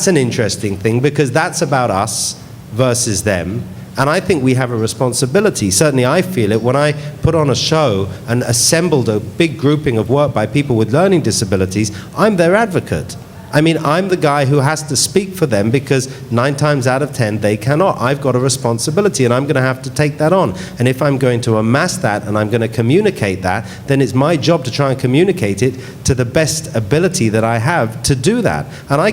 an interesting thing, because that's about us versus them. And I think we have a responsibility. Certainly I feel it when I put on a show and assembled a big grouping of work by people with learning disabilities. I'm their advocate. I mean, I'm the guy who has to speak for them, because 9 times out of 10 they cannot. I've got a responsibility, and I'm going to have to take that on. And if I'm going to amass that and I'm going to communicate that, then it's my job to try and communicate it to the best ability that I have to do that. And I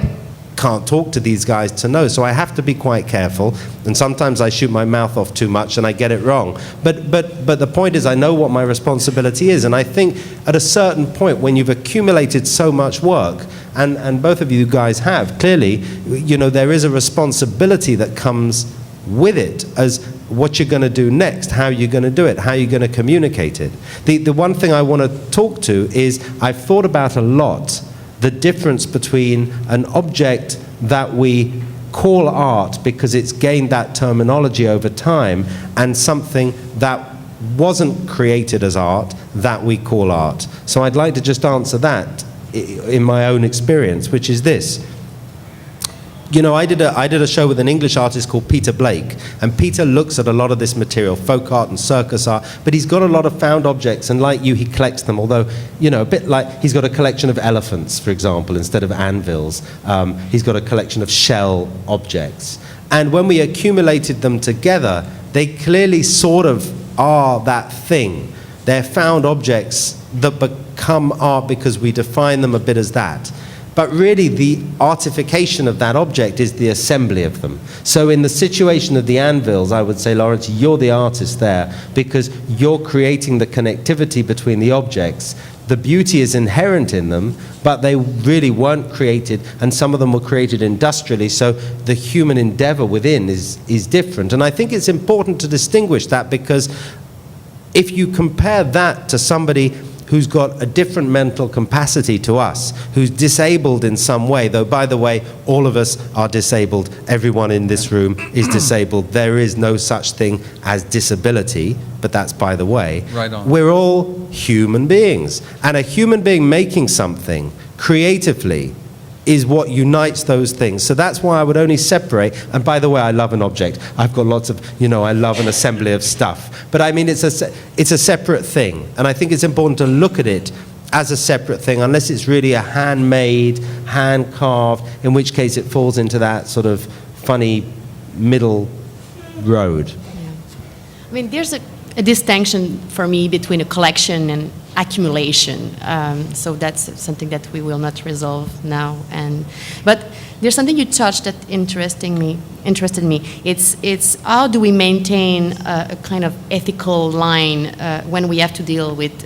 can't talk to these guys to know, so I have to be quite careful, and sometimes I shoot my mouth off too much and I get it wrong, but the point is I know what my responsibility is. And I think at a certain point, when you've accumulated so much work, and both of you guys have clearly, there is a responsibility that comes with it, as what you're going to do next, how you're going to do it, how you're going to communicate it. The one thing I want to talk to is, I've thought about a lot the difference between an object that we call art because it's gained that terminology over time, and something that wasn't created as art that we call art. So I'd like to just answer that in my own experience, which is this. I did a show with an English artist called Peter Blake, and Peter looks at a lot of this material, folk art and circus art, but he's got a lot of found objects, and like you, he collects them, although, a bit like he's got a collection of elephants, for example, instead of anvils. He's got a collection of shell objects. And when we accumulated them together, they clearly sort of are that thing. They're found objects that become art because we define them a bit as that. But really, the artification of that object is the assembly of them. So in the situation of the anvils, I would say, Lawrence, you're the artist there, because you're creating the connectivity between the objects. The beauty is inherent in them, but they really weren't created, and some of them were created industrially, so the human endeavor within is different. And I think it's important to distinguish that, because if you compare that to somebody who's got a different mental capacity to us, who's disabled in some way, though, by the way, all of us are disabled. Everyone in this room is disabled. There is no such thing as disability, but that's by the way. Right on. We're all human beings. And a human being making something creatively is what unites those things. So that's why I would only separate, and by the way, I love an object. I've got lots of, I love an assembly of stuff. But I mean, it's a separate thing. And I think it's important to look at it as a separate thing, unless it's really a handmade, hand-carved, in which case it falls into that sort of funny middle road. Yeah. I mean, there's a distinction for me between a collection and accumulation. So that's something that we will not resolve now. But there's something you touched that interested me. It's how do we maintain a kind of ethical line when we have to deal with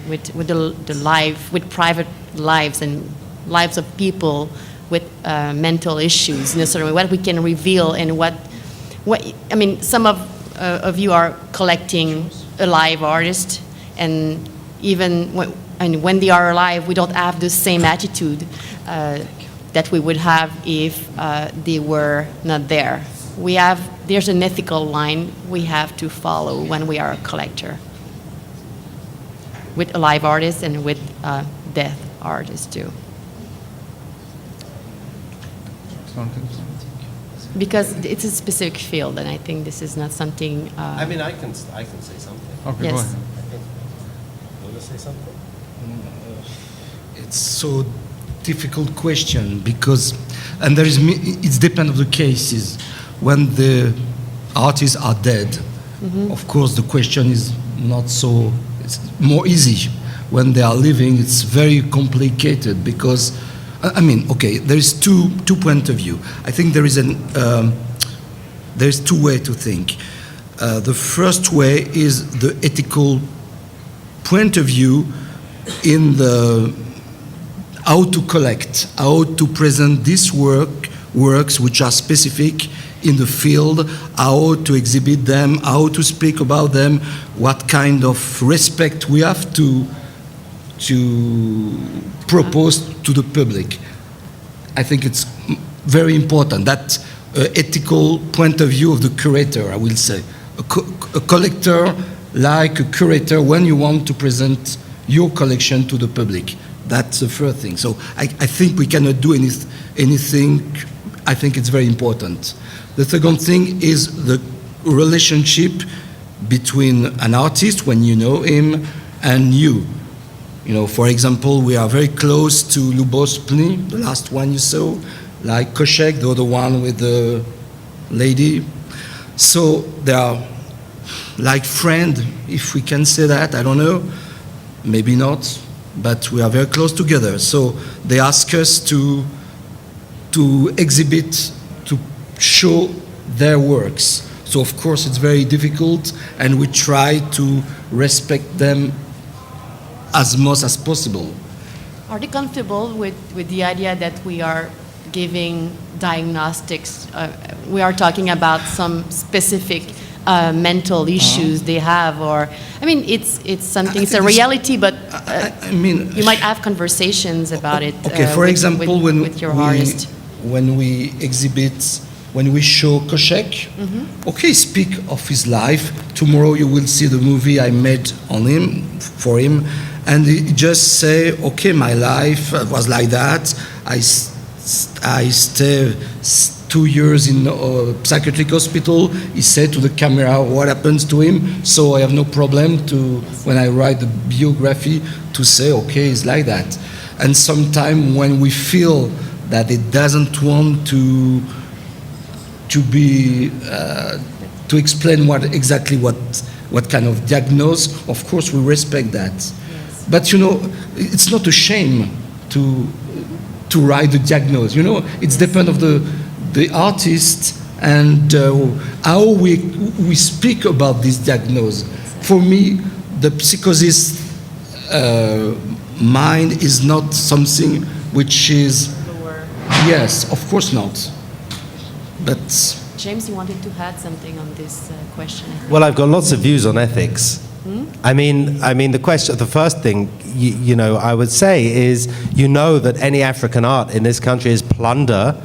the life, with private lives and lives of people with mental issues. Sort of what we can reveal and what I mean. Some of you are collecting a live artist, and even when they are alive, we don't have the same attitude that we would have if they were not there. There's an ethical line we have to follow when we are a collector, with a live artist and with dead artists too. Because it's a specific field, and I think this is not something. I mean, I can say something. Okay, Yes. go ahead. You want to say something? It's so difficult question because, and it's depend of the cases. When the artists are dead, of course the question is not so. It's more easy. When they are living, it's very complicated because, I mean, okay, there is two point of view. I think there's two way to think. The first way is the ethical point of view in the how to collect, how to present these works which are specific in the field, how to exhibit them, how to speak about them, what kind of respect we have to propose to the public. I think it's very important, that ethical point of view of the curator, I will say. A collector like a curator when you want to present your collection to the public. That's the first thing. So I think we cannot do anything. I think it's very important. The second thing is the relationship between an artist, when you know him, and you. For example, we are very close to Lubos Plny, the last one you saw, like Koshek, the other one with the lady. So they are like friends, if we can say that, I don't know, maybe not, but we are very close together. So they ask us to exhibit, to show their works. So of course it's very difficult, and we try to respect them as much as possible. Are they comfortable with the idea that we are giving diagnostics? We are talking about some specific mental issues they have, or I mean, it's something. It's a reality, but I mean, you might have conversations about it. Okay, for example, with your artist. When we exhibit, when we show Koshek, okay, speak of his life. Tomorrow you will see the movie I made on him, for him, and he just say, okay, my life was like that. I stayed 2 years in a psychiatric hospital. He said to the camera what happens to him, so I have no problem to, when I write the biography, to say, okay, it's like that. And sometimes when we feel that it doesn't want to be to explain exactly what kind of diagnosis, of course we respect that. Yes. But it's not a shame to write the diagnosis. It's depend of the artist and how we speak about this diagnosis. For me, the psychosis mind is not something which is. Yes, of course not. But James, you wanted to add something on this question. Well, I've got lots of views on ethics, I mean, the question, the first thing, you know, I would say is, you know that any African art in this country is plunder.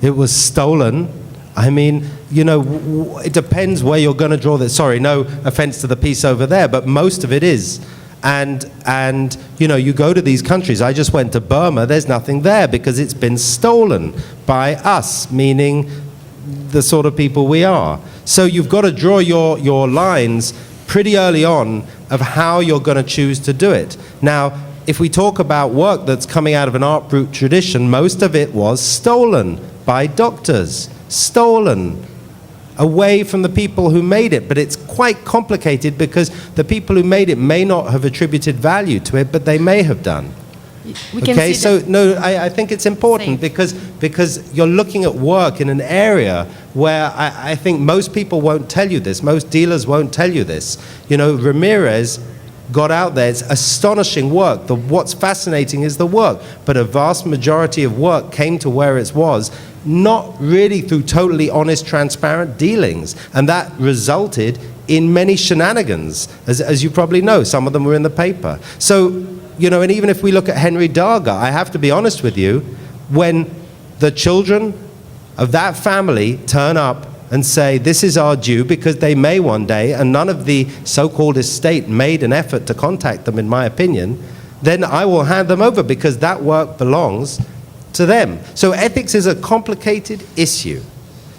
It was stolen. I mean, you know, it depends where you're going to draw this. Sorry, no offense to the piece over there, but most of it is. And you know, you go to these countries. I just went to Burma. There's nothing there because it's been stolen by us, meaning the sort of people we are. So you've got to draw your lines pretty early on of how you're going to choose to do it. Now, if we talk about work that's coming out of an art brut tradition, most of it was stolen by doctors, stolen away from the people who made it. But it's quite complicated because the people who made it may not have attributed value to it, but they may have done. We can Okay, see so that- no, I think it's important because you're looking at work in an area where I think most people won't tell you this, most dealers won't tell you this. You know, Ramirez got out there, it's astonishing work. What's fascinating is the work, but a vast majority of work came to where it was, not really through totally honest, transparent dealings, and that resulted in many shenanigans, as you probably know. Some of them were in the paper. So, you know, and even if we look at Henry Darger, I have to be honest with you, when the children of that family turn up and say, this is our due, because they may one day, and none of the so-called estate made an effort to contact them, in my opinion, then I will hand them over because that work belongs to them. So ethics is a complicated issue.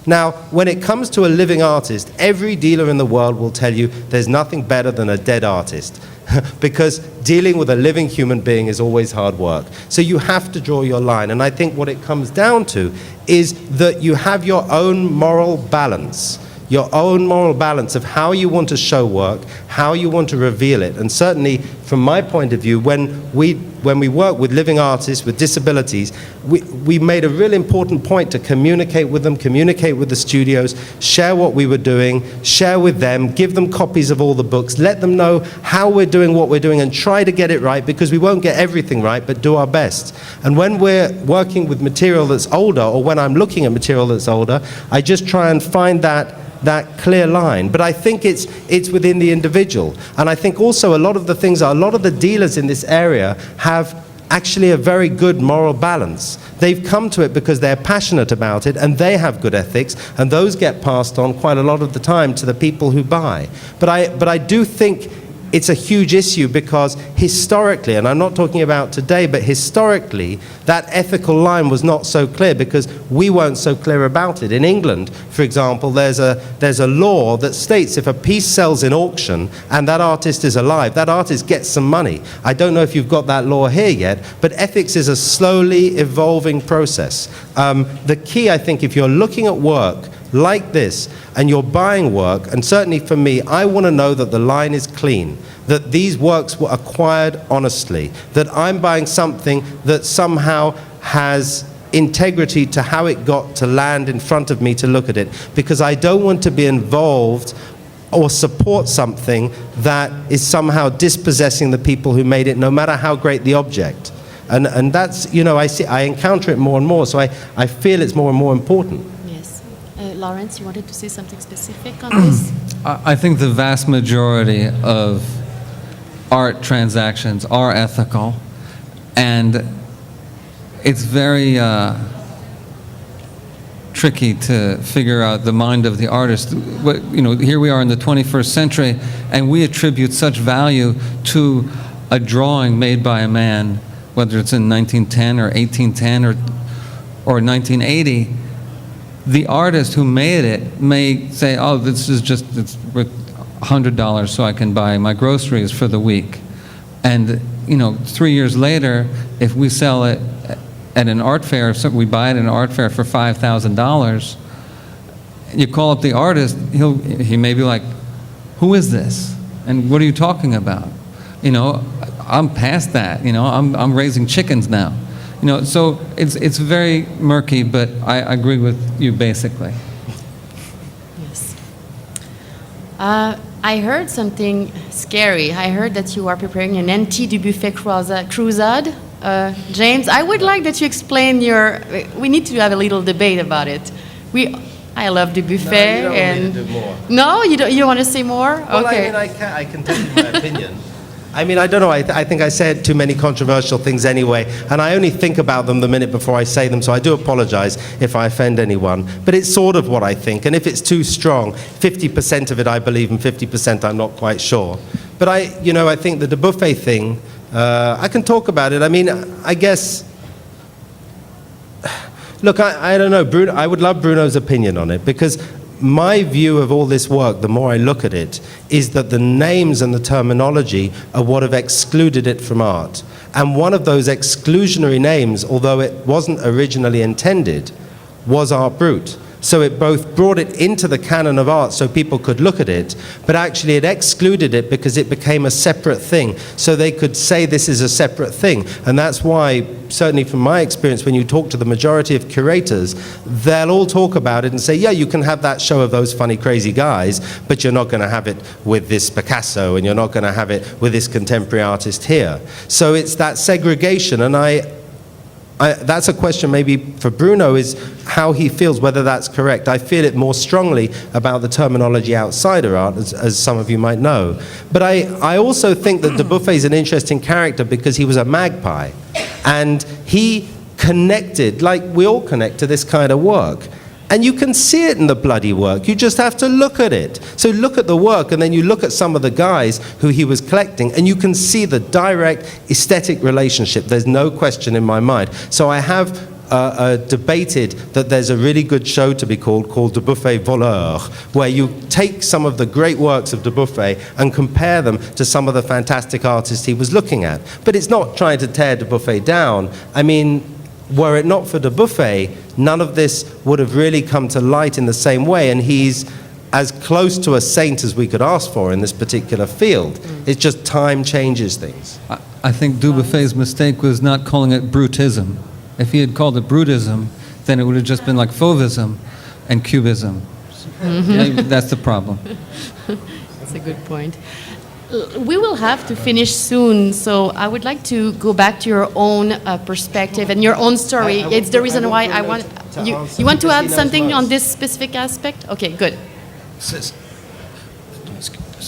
Now, when it comes to a living artist, every dealer in the world will tell you there's nothing better than a dead artist because dealing with a living human being is always hard work. So you have to draw your line. And I think what it comes down to is that you have your own moral balance. Your own moral balance of how you want to show work, how you want to reveal it. And certainly, from my point of view, when we work with living artists with disabilities, we made a real important point to communicate with them, communicate with the studios, share what we were doing, share with them, give them copies of all the books, let them know how we're doing what we're doing, and try to get it right, because we won't get everything right, but do our best. And when we're working with material that's older, or when I'm looking at material that's older, I just try and find that clear line. But I think it's within the individual. And I think also a lot of the dealers in this area have actually a very good moral balance. They've come to it because they're passionate about it and they have good ethics, and those get passed on quite a lot of the time to the people who buy. But I do think it's a huge issue because historically, and I'm not talking about today, but historically, that ethical line was not so clear because we weren't so clear about it. In England, for example, there's a law that states if a piece sells in auction and that artist is alive, that artist gets some money. I don't know if you've got that law here yet, but ethics is a slowly evolving process. The key, I think, if you're looking at work like this and you're buying work, and certainly for me, I want to know that the line is clean, that these works were acquired honestly, that I'm buying something that somehow has integrity to how it got to land in front of me to look at it, because I don't want to be involved or support something that is somehow dispossessing the people who made it, no matter how great the object. And that's, you know, I encounter it more and more, so I feel it's more and more important. Lawrence, you wanted to say something specific on this? I think the vast majority of art transactions are ethical, and it's very tricky to figure out the mind of the artist. You know, here we are in the 21st century, and we attribute such value to a drawing made by a man, whether it's in 1910 or 1810 or 1980. The artist who made it may say, oh, this is just, it's worth $100 so I can buy my groceries for the week. And, you know, 3 years later, if we sell it at an art fair, so we buy it at an art fair for $5,000, you call up the artist, he may be like, who is this? And what are you talking about? You know, I'm past that, you know, I'm raising chickens now. You know, so it's very murky, but I agree with you basically. Yes. I heard something scary. I heard that you are preparing an anti-Dubuffet crusade. James, I would like that you explain we need to have a little debate about it. I love Dubuffet. No, you don't want me and to do more. No, you don't. You want to say more? Well, Okay. I can tell you my opinion. I mean, I don't know. I think I said too many controversial things anyway, and I only think about them the minute before I say them, so I do apologize if I offend anyone. But it's sort of what I think, and if it's too strong, 50% of it I believe and 50% I'm not quite sure. But I think the Dubuffet thing, I can talk about it. I mean, I guess... Look, I don't know. Bruno, I would love Bruno's opinion on it, because my view of all this work, the more I look at it, is that the names and the terminology are what have excluded it from art. And one of those exclusionary names, although it wasn't originally intended, was art brut. So it both brought it into the canon of art so people could look at it, but actually it excluded it because it became a separate thing. So they could say this is a separate thing. And that's why, certainly from my experience, when you talk to the majority of curators, they'll all talk about it and say, yeah, you can have that show of those funny, crazy guys, but you're not going to have it with this Picasso, and you're not going to have it with this contemporary artist here. So it's that segregation, and that's a question maybe for Bruno, is how he feels, whether that's correct. I feel it more strongly about the terminology outsider art, as some of you might know. But I also think that Dubuffet is an interesting character because he was a magpie. And he connected, like we all connect to this kind of work. And you can see it in the bloody work. You just have to look at it. So look at the work, and then you look at some of the guys who he was collecting, and you can see the direct aesthetic relationship. There's no question in my mind. So I have debated that there's a really good show to be called Dubuffet Voleur, where you take some of the great works of Dubuffet and compare them to some of the fantastic artists he was looking at. But it's not trying to tear Dubuffet down. I mean, were it not for Dubuffet, none of this would have really come to light in the same way, and he's as close to a saint as we could ask for in this particular field. It's just time changes things. I think Dubuffet's mistake was not calling it brutism. If he had called it brutism, then it would have just been like fauvism and cubism. That's the problem. That's a good point. We will have to finish soon, so I would like to go back to your own perspective and your own story. It's the reason why I want... You want to add something on this specific aspect? Okay, good. Ce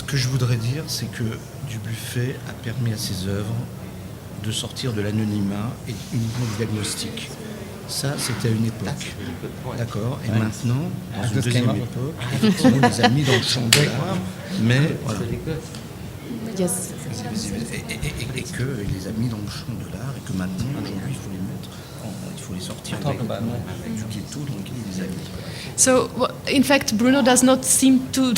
que je voudrais dire, c'est que Dubuffet a permis à ses œuvres de sortir de l'anonymat et uniquement du diagnostic. Ça, c'était à une époque. D'accord. Et maintenant, dans une deuxième époque, effectivement, on les a mis dans le champ de l'art. Mais voilà. Yes. Et que il les a mis dans le champ de l'art, et que maintenant, aujourd'hui, il faut les sortir du ghetto dans lequel il les a mis. So, in fact, Bruno does not seem to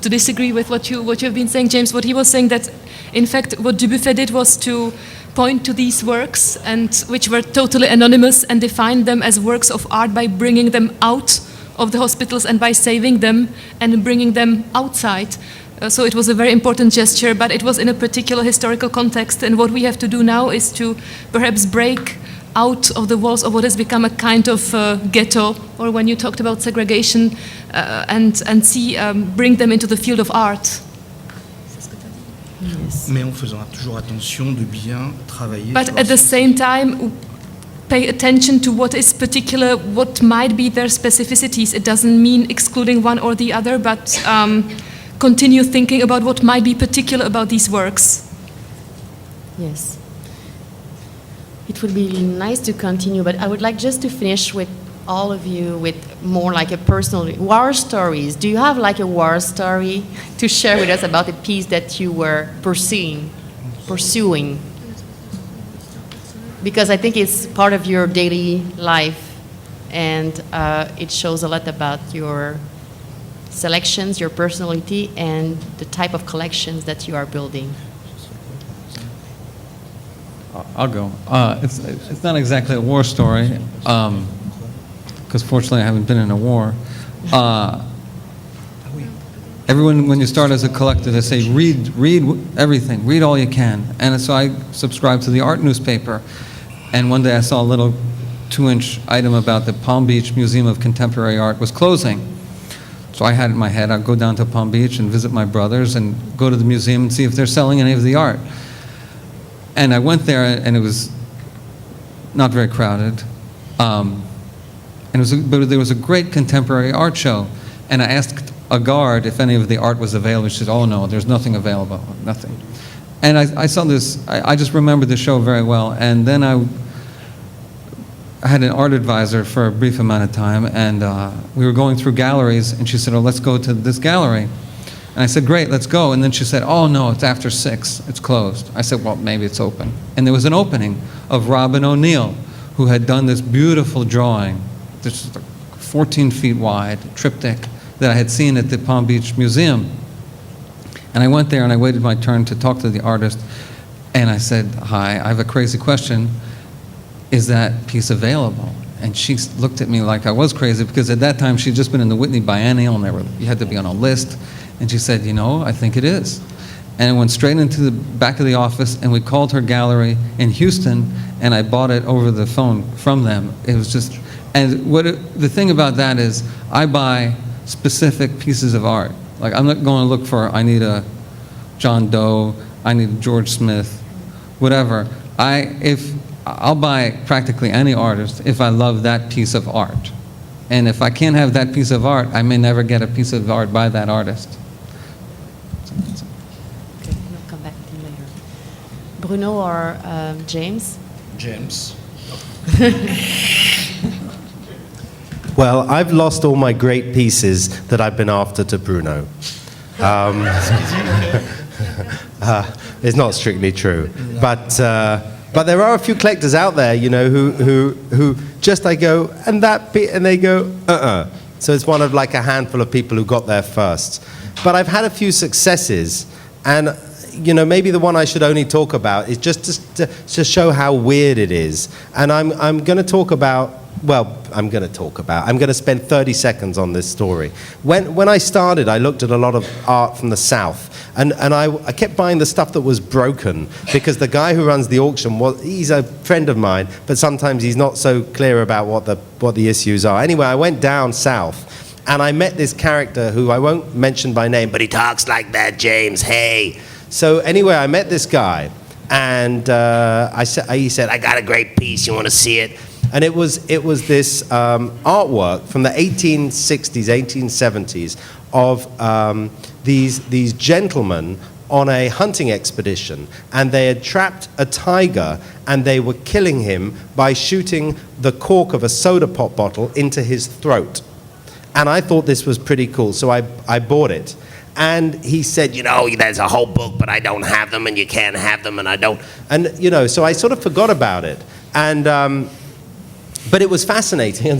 disagree with what you have been saying, James. What he was saying, that, in fact, what Dubuffet did was to point to these works, and which were totally anonymous, and define them as works of art by bringing them out of the hospitals and by saving them and bringing them outside. So it was a very important gesture, but it was in a particular historical context, and what we have to do now is to perhaps break out of the walls of what has become a kind of ghetto, or when you talked about segregation, and bring them into the field of art. Yes. Mais en faisant toujours attention de bien travailler. But at the same time, pay attention to what is particular, what might be their specificities. It doesn't mean excluding one or the other, but continue thinking about what might be particular about these works. Yes. It would be nice to continue, but I would like just to finish with all of you with more like a personal war stories. Do you have like a war story to share with us about a piece that you were pursuing? Because I think it's part of your daily life, and it shows a lot about your selections, your personality, and the type of collections that you are building. I'll go. It's not exactly a war story, because fortunately I haven't been in a war. Everyone, when you start as a collector, they say, read everything, read all you can. And so I subscribed to the art newspaper, and one day I saw a little 2-inch item about the Palm Beach Museum of Contemporary Art was closing. So I had it in my head, I'd go down to Palm Beach and visit my brothers and go to the museum and see if they're selling any of the art. And I went there, and it was not very crowded. And but there was a great contemporary art show. And I asked a guard if any of the art was available. She said, oh no, there's nothing available, nothing. And I saw this, I just remember the show very well. And then I had an art advisor for a brief amount of time, and we were going through galleries, and she said, oh, let's go to this gallery. And I said, great, let's go. And then she said, oh no, it's after 6, it's closed. I said, well, maybe it's open. And there was an opening of Robin O'Neill, who had done this beautiful drawing, this is 14 feet wide, triptych, that I had seen at the Palm Beach Museum. And I went there and I waited my turn to talk to the artist, and I said, hi, I have a crazy question. Is that piece available? And she looked at me like I was crazy, because at that time she'd just been in the Whitney Biennial, and you had to be on a list. And she said, you know, I think it is. And it went straight into the back of the office, and we called her gallery in Houston, and I bought it over the phone from them. It was just, and the thing about that is, I buy specific pieces of art. Like, I'm not going to look for, I need a John Doe, I need a George Smith, whatever. I'll buy practically any artist if I love that piece of art. And if I can't have that piece of art, I may never get a piece of art by that artist. Okay, we'll come back to you later. Bruno or James? James. Well, I've lost all my great pieces that I've been after to Bruno. It's not strictly true, but there are a few collectors out there, you know, who just I go and they go So it's one of like a handful of people who got there first. But I've had a few successes, and you know, maybe the one I should only talk about is just to show how weird it is. And I'm going to talk about. I'm going to spend 30 seconds on this story. When I started, I looked at a lot of art from the South, and I kept buying the stuff that was broken, because the guy who runs the auction, he's a friend of mine, but sometimes he's not so clear about what the issues are. Anyway, I went down south, and I met this character who I won't mention by name, but he talks like that, James, hey. So anyway, I met this guy, and he said, I got a great piece, you want to see it? And it was this artwork from the 1860s, 1870s of these gentlemen on a hunting expedition, and they had trapped a tiger, and they were killing him by shooting the cork of a soda pop bottle into his throat. And I thought this was pretty cool, so I bought it. And he said, you know, there's a whole book, but I don't have them, and you can't have them, and I don't. And, you know, so I sort of forgot about it. And but it was fascinating, and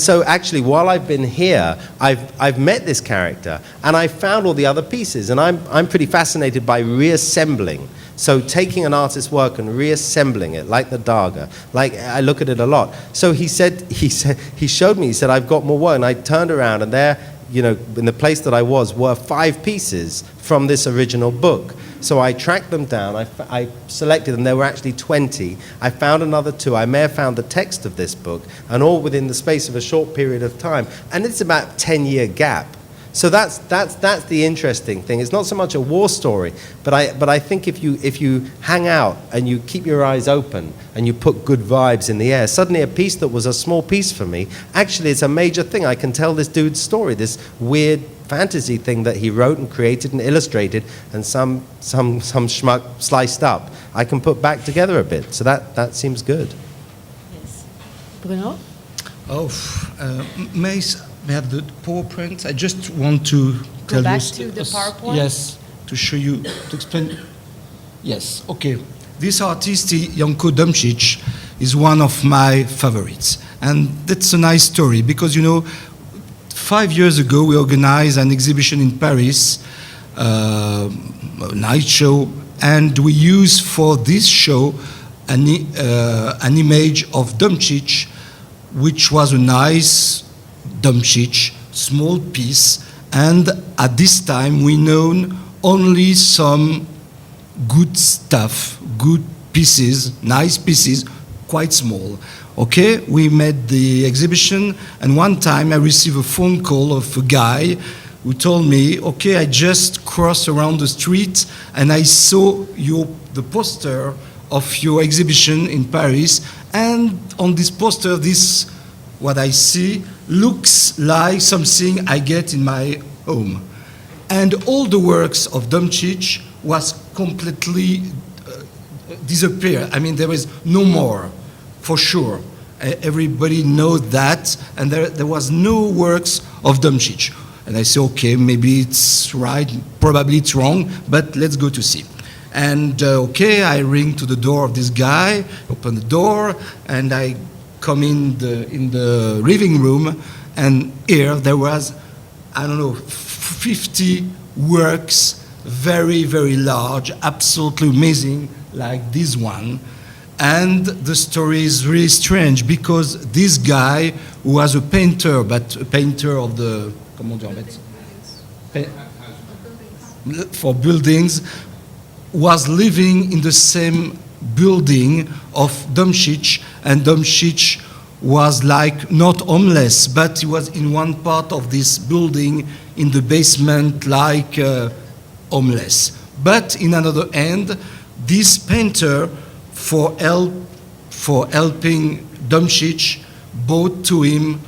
so actually, while I've been here, I've met this character, and I found all the other pieces, and I'm pretty fascinated by reassembling. So taking an artist's work and reassembling it, like the Daga, like I look at it a lot. So he showed me, he said, I've got more work, and I turned around, and there, you know, in the place that I was, were 5 pieces from this original book. So I tracked them down, I selected them, there were actually 20. I found another 2, I may have found the text of this book, and all within the space of a short period of time. And it's about a 10-year gap. So that's the interesting thing. It's not so much a war story, but I think if you hang out and you keep your eyes open and you put good vibes in the air, suddenly a piece that was a small piece for me, actually it's a major thing. I can tell this dude's story, this weird fantasy thing that he wrote and created and illustrated, and some schmuck sliced up. I can put back together a bit. So that seems good. Yes. Bruno? May I have the PowerPoint? I just want to tell you. Go back to the PowerPoint? Yes, to show you, to explain. Yes, okay. This artist, Janko Domšić, is one of my favorites. And that's a nice story, because, you know, 5 years ago, we organized an exhibition in Paris, a night show, and we used for this show an image of Domšić, which was a nice Domšić, small piece, and at this time we known only some good stuff, good pieces, nice pieces, quite small. Okay, we made the exhibition, and one time I received a phone call of a guy who told me, okay, I just crossed around the street and I saw the poster of your exhibition in Paris, and on this poster, this what I see looks like something I get in my home. And all the works of Domčić was completely disappeared. I mean, there is no more, for sure. Everybody knows that, and there was no works of Domčić. And I say, okay, maybe it's right, probably it's wrong, but let's go to see. And okay, I ring to the door of this guy, open the door, and I come in the living room, and here there was, I don't know, 50 works, very, very large, absolutely amazing, like this one. And the story is really strange because this guy, who was a painter, but a painter of the, comment dire, for buildings, was living in the same building of Domčić, and Domčić was like not homeless, but he was in one part of this building in the basement like homeless. But in another end, this painter, for helping Domčić, brought to him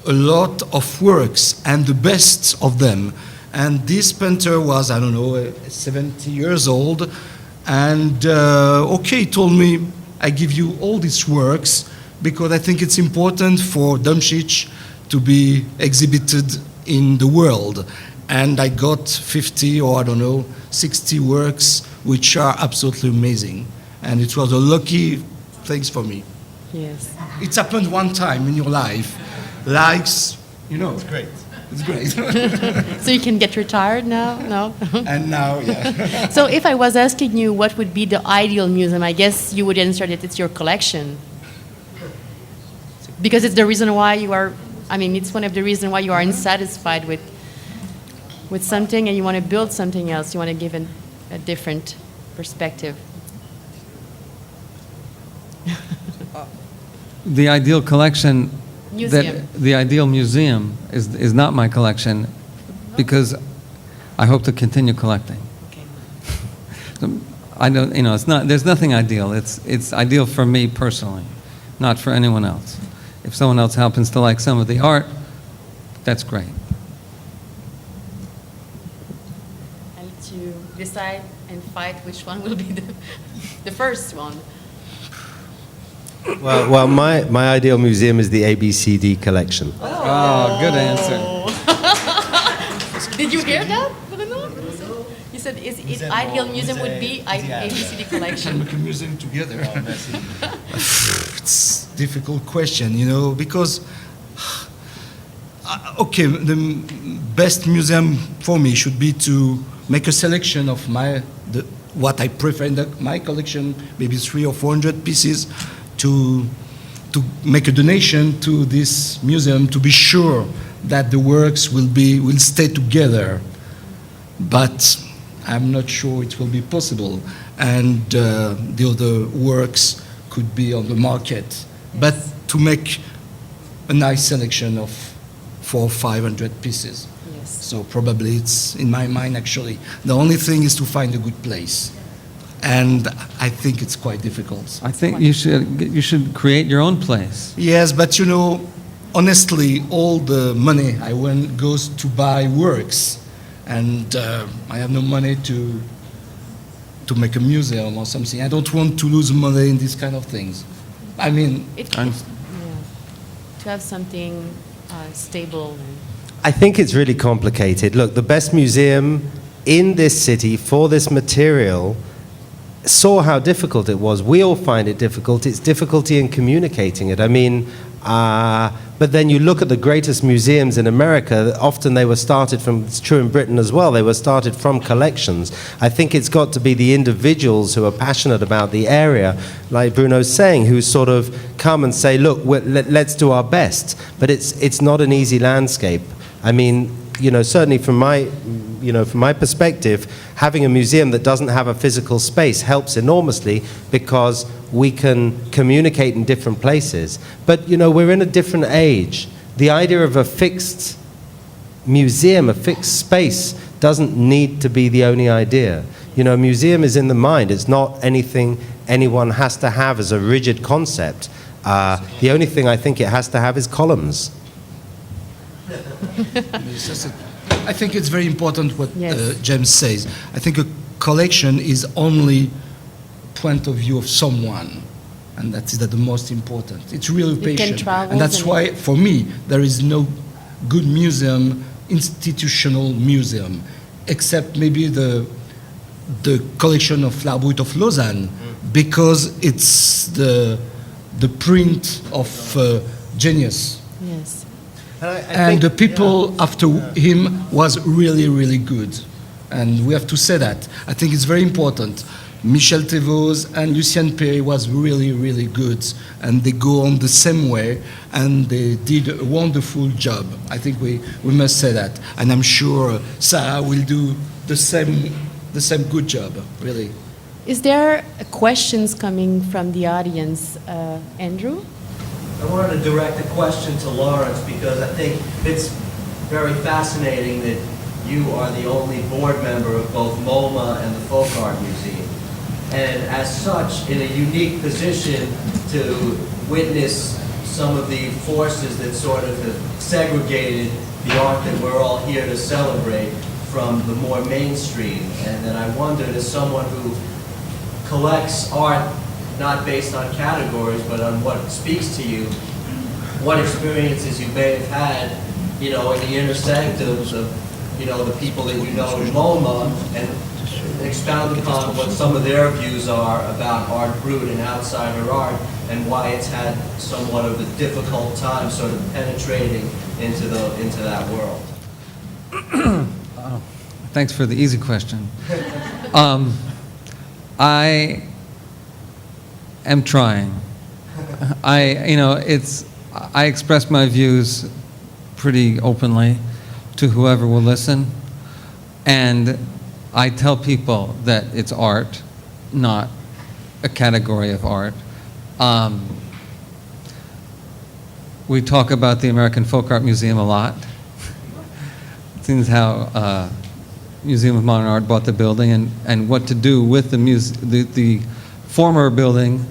a lot of works, and the best of them. And this painter was, I don't know, 70 years old, and okay, he told me, I give you all these works because I think it's important for Domčić to be exhibited in the world. And I got 50 or I don't know, 60 works which are absolutely amazing. And it was a lucky thing for me. Yes. It's happened one time in your life. Likes, you know. It's great. It's great. So you can get retired now? No? And now, yeah. So if I was asking you what would be the ideal museum, I guess you would answer that it's your collection. Because it's the reason why you are, I mean, it's one of the reasons why you are unsatisfied with something and you want to build something else. You want to give a different perspective. The ideal collection, Museum. the ideal museum is not my collection because I hope to continue collecting. Okay. I don't, you know, it's not, there's nothing ideal. It's ideal for me personally, not for anyone else. If someone else happens to like some of the art, that's great. I need to decide and fight which one will be the first one. Well, my ideal museum is the ABCD collection. Oh, good answer. Did you hear that, Bruno? You said his ideal museum would be ABCD collection. Make a museum together. It's a difficult question, you know, because okay, the best museum for me should be to make a selection of what I prefer in my collection, maybe 300 or 400 pieces, to make a donation to this museum to be sure that the works will stay together. But I'm not sure it will be possible, and the other works could be on the market. But to make a nice selection of 400 or 500 pieces. Yes. So probably it's in my mind actually. The only thing is to find a good place. And I think it's quite difficult. I think you should create your own place. Yes, but you know, honestly, all the money I want goes to buy works, and I have no money to make a museum or something. I don't want to lose money in these kind of things. I mean, To have something stable. I think it's really complicated. Look, the best museum in this city for this material saw how difficult it was. We all find it difficult. It's difficulty in communicating it. I mean, but then you look at the greatest museums in America, often they were started from, it's true in Britain as well, they were started from collections. I think it's got to be the individuals who are passionate about the area, like Bruno's saying, who sort of come and say, look, let's do our best. But it's not an easy landscape. I mean, you know, certainly from my perspective, having a museum that doesn't have a physical space helps enormously because we can communicate in different places. But, you know, we're in a different age. The idea of a fixed museum, a fixed space, doesn't need to be the only idea. You know, a museum is in the mind. It's not anything anyone has to have as a rigid concept. The only thing I think it has to have is columns. I think it's very important what Yes. James says. I think a collection is only point of view of someone, and that is the most important. It's really You can patient, travel and that's and- why, for me, there is no good museum, institutional museum, except maybe the collection of L'Art Brut of Lausanne, because it's the print of genius. Yes. And the people after him was really, really good. And we have to say that. I think it's very important. Michel Thévaux and Lucien Perret was really, really good. And they go on the same way, and they did a wonderful job. I think we must say that. And I'm sure Sarah will do the same good job, really. Is there questions coming from the audience? Andrew? I wanted to direct a question to Lawrence because I think it's very fascinating that you are the only board member of both MoMA and the Folk Art Museum. And as such, in a unique position to witness some of the forces that sort of have segregated the art that we're all here to celebrate from the more mainstream. And then I wondered, as someone who collects art not based on categories, but on what speaks to you, what experiences you may have had, in the intersections of, the people that you know in MoMA, and expound upon what some of their views are about Art Brut and outsider art, and why it's had somewhat of a difficult time sort of penetrating into that world. Thanks for the easy question. I am trying. I express my views pretty openly to whoever will listen, and I tell people that it's art, not a category of art. We talk about the American Folk Art Museum a lot. Seems how Museum of Modern Art bought the building, and what to do with the former building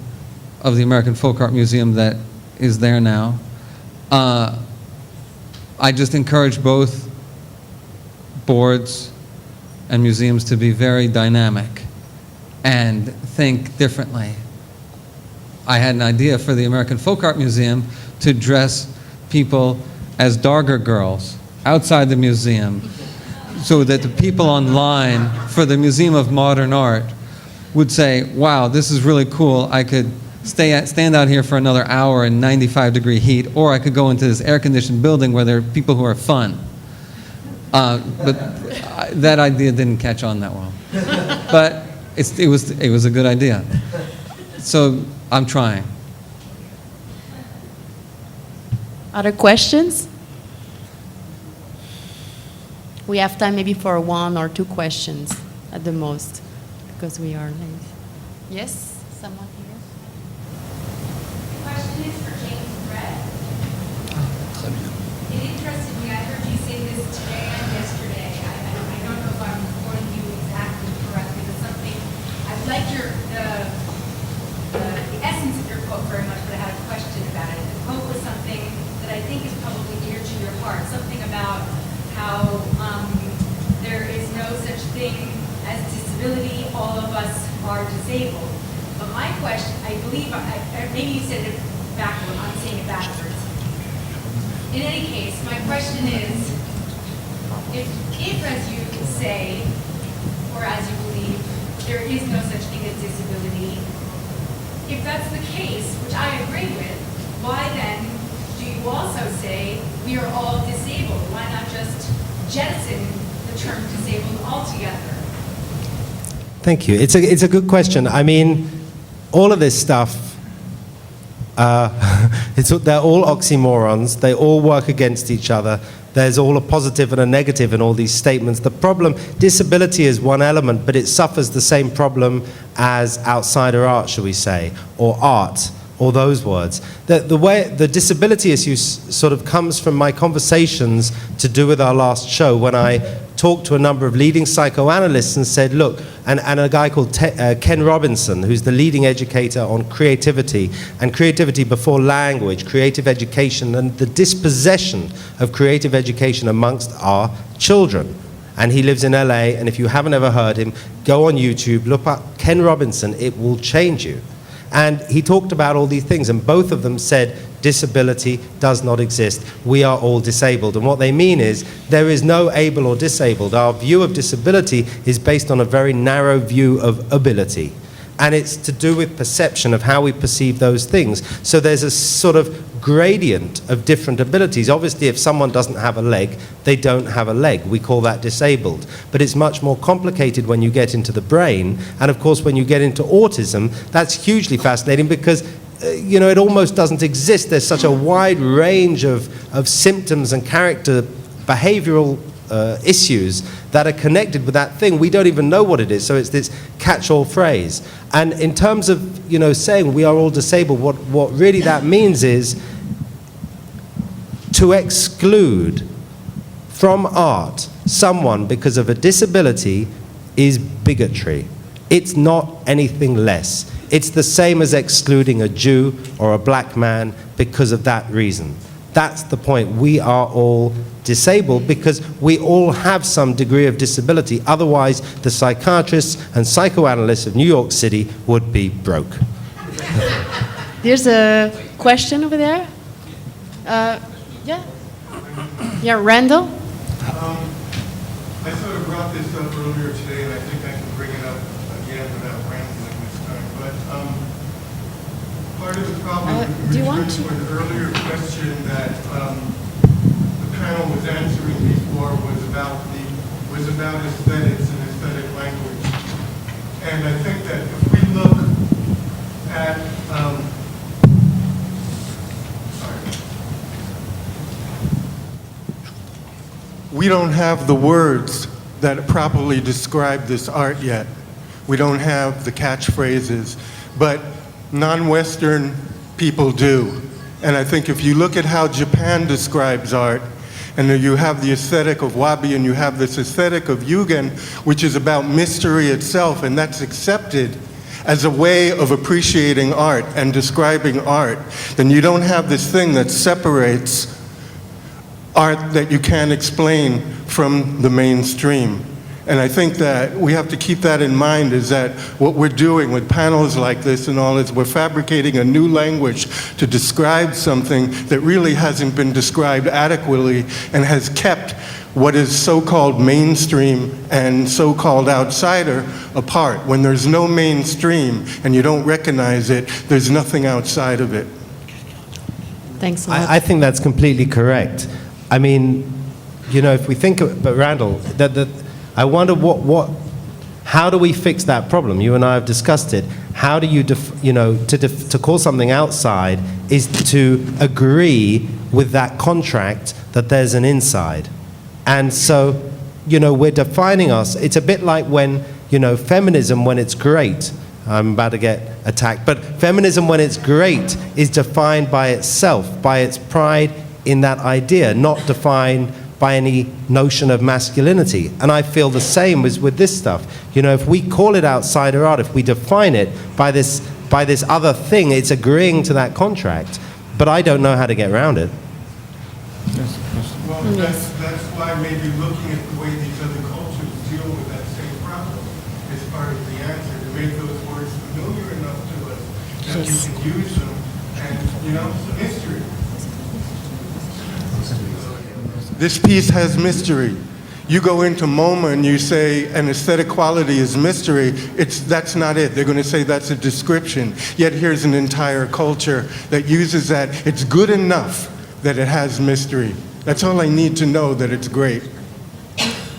of the American Folk Art Museum that is there now. I just encourage both boards and museums to be very dynamic and think differently. I had an idea for the American Folk Art Museum to dress people as Darger girls outside the museum, so that the people online for the Museum of Modern Art would say, wow, this is really cool. I could stand out here for another hour in 95-degree heat, or I could go into this air-conditioned building where there are people who are fun. But that idea didn't catch on that well. But it was a good idea. So I'm trying. Other questions? We have time maybe for one or two questions at the most, because we are late. Yes, someone here? The question is for James Brett. It interested me, I heard you say this today and yesterday. I don't know if I'm quoting you exactly correctly, but something, I've liked the essence of your quote very much, but I had a question about it. The quote was something that I think is probably dear to your heart, something about how there is no such thing as disability, all of us are disabled. But my question, I believe, maybe you said it backward, I'm saying it backwards. In any case, my question is, if as you say, or as you believe, there is no such thing as disability, if that's the case, which I agree with, why then do you also say we are all disabled? Why not just jettison the term disabled altogether? Thank you. It's a good question. I mean, all of this stuff, they're all oxymorons. They all work against each other. There's all a positive and a negative in all these statements. The problem, disability is one element, but it suffers the same problem as outsider art, shall we say, or art, or those words. The disability issue sort of comes from my conversations to do with our last show, when I talked to a number of leading psychoanalysts and said, look, and a guy called Ken Robinson, who's the leading educator on creativity, and creativity before language, creative education, and the dispossession of creative education amongst our children. And he lives in LA, and if you haven't ever heard him, go on YouTube, look up Ken Robinson, it will change you. And he talked about all these things, and both of them said, disability does not exist. We are all disabled. And what they mean is there is no able or disabled. Our view of disability is based on a very narrow view of ability. And it's to do with perception of how we perceive those things. So there's a sort of gradient of different abilities. Obviously, if someone doesn't have a leg, they don't have a leg. We call that disabled. But it's much more complicated when you get into the brain. And of course, when you get into autism, that's hugely fascinating because you know, it almost doesn't exist. There's such a wide range of symptoms and character, behavioral issues that are connected with that thing. We don't even know what it is. So it's this catch-all phrase. And in terms of, you know, saying we are all disabled, what really that means is to exclude from art someone because of a disability is bigotry. It's not anything less. It's the same as excluding a Jew or a black man because of that reason. That's the point. We are all disabled because we all have some degree of disability. Otherwise, the psychiatrists and psychoanalysts of New York City would be broke. There's a question over there. Yeah. Yeah, Randall? I sort of brought this up earlier today, and I think I can bring it up again without rambling this time. But part of the problem do you want returns to? to an earlier question that the panel was answering before was about aesthetics and aesthetic language. And I think that if we look at we don't have the words that properly describe this art yet. We don't have the catchphrases, but non-Western people do. And I think if you look at how Japan describes art, and you have the aesthetic of wabi and you have this aesthetic of yugen, which is about mystery itself, and that's accepted as a way of appreciating art and describing art, then you don't have this thing that separates art that you can't explain from the mainstream. And I think that we have to keep that in mind, is that what we're doing with panels like this and all is we're fabricating a new language to describe something that really hasn't been described adequately and has kept what is so-called mainstream and so-called outsider apart. When there's no mainstream and you don't recognize it, there's nothing outside of it. Thanks a lot. I think that's completely correct. I mean, you know, if we think of, but Randall, I wonder how do we fix that problem? You and I have discussed it. How do you, to call something outside is to agree with that contract that there's an inside. And so, you know, we're defining us. It's a bit like when, you know, feminism, when it's great, I'm about to get attacked, but feminism, when it's great, is defined by itself, by its pride in that idea, not defined by any notion of masculinity. And I feel the same as with this stuff. You know, if we call it outsider art, if we define it by this other thing, it's agreeing to that contract. But I don't know how to get around it. Well, that's why maybe looking at the way these other cultures deal with that same problem is part of the answer, to make those words familiar enough to us that we can use them, and, you know, it's a mystery. This piece has mystery. You go into MoMA and you say an aesthetic quality is mystery, that's not it. They're going to say that's a description. Yet here's an entire culture that uses that. It's good enough that it has mystery. That's all I need to know, that it's great.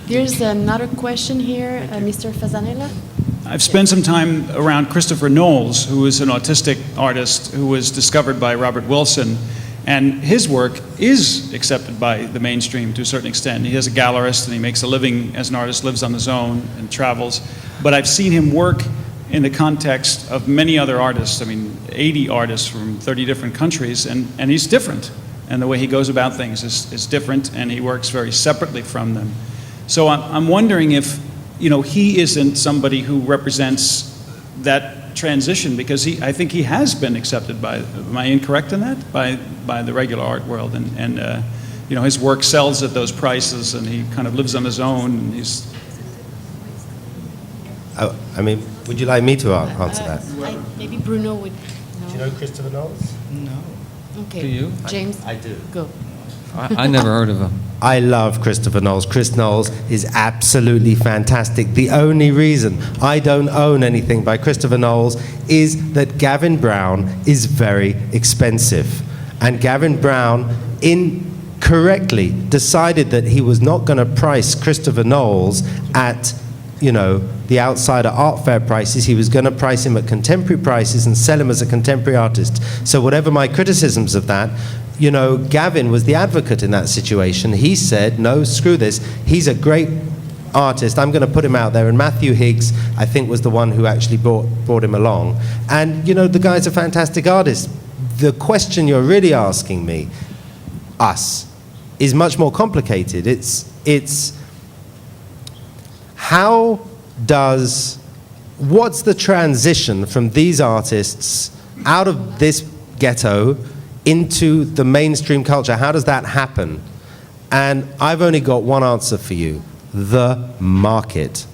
There's another question here, Mr. Fasanella. I've spent some time around Christopher Knowles, who is an autistic artist who was discovered by Robert Wilson. And his work is accepted by the mainstream to a certain extent. He has a gallerist and he makes a living as an artist, lives on his own and travels. But I've seen him work in the context of many other artists, 80 artists from 30 different countries, and he's different. And the way he goes about things is different, and he works very separately from them. So I'm wondering if, he isn't somebody who represents that transition, because I think he has been accepted by, am I incorrect in that? By the regular art world, and his work sells at those prices, and he kind of lives on his own, and he's... Would you like me to answer that? Maybe Bruno would. Do you know Christopher Knowles? No. Okay. Do you? James? I do. Go. I never heard of him. I love Christopher Knowles. Chris Knowles is absolutely fantastic. The only reason I don't own anything by Christopher Knowles is that Gavin Brown is very expensive. And Gavin Brown incorrectly decided that he was not going to price Christopher Knowles at, the outsider art fair prices. He was going to price him at contemporary prices and sell him as a contemporary artist. So whatever my criticisms of that, Gavin was the advocate in that situation. He said, no, screw this. He's a great artist. I'm going to put him out there. And Matthew Higgs, I think, was the one who actually brought him along. And, the guy's a fantastic artist. The question you're really asking me, us, is much more complicated. It's what's the transition from these artists out of this ghetto into the mainstream culture? How does that happen? And I've only got one answer for you: the market.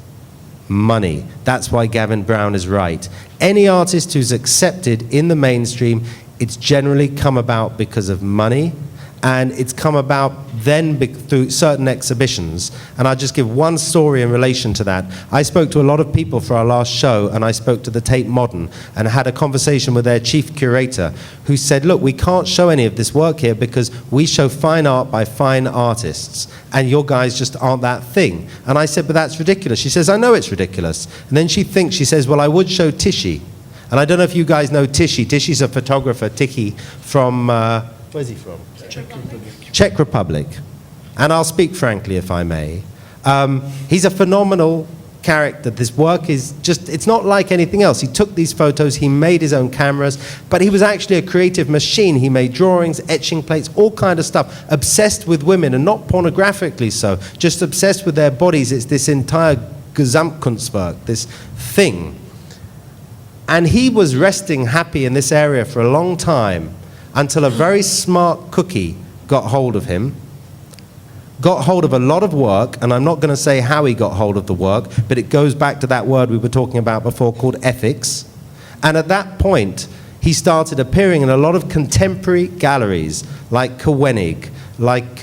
Money. That's why Gavin Brown is right. Any artist who's accepted in the mainstream, it's generally come about because of money, and it's come about then through certain exhibitions. And I'll just give one story in relation to that. I spoke to a lot of people for our last show, and I spoke to the Tate Modern and had a conversation with their chief curator, who said, look, we can't show any of this work here because we show fine art by fine artists, and your guys just aren't that thing. And I said, but that's ridiculous. She says, I know it's ridiculous. And then she says, well, I would show Tishy. And I don't know if you guys know Tishy. Tishy's a photographer, Tiki, from, where's he from? Czech Republic. And I'll speak frankly, if I may. He's a phenomenal character. This work is just, it's not like anything else. He took these photos, he made his own cameras, but he was actually a creative machine. He made drawings, etching plates, all kind of stuff, obsessed with women, and not pornographically so, just obsessed with their bodies. It's this entire Gesamtkunstwerk, this thing. And he was resting happy in this area for a long time, until a very smart cookie got hold of him, got hold of a lot of work, and I'm not going to say how he got hold of the work, but it goes back to that word we were talking about before called ethics. And at that point, he started appearing in a lot of contemporary galleries, like Koenig, like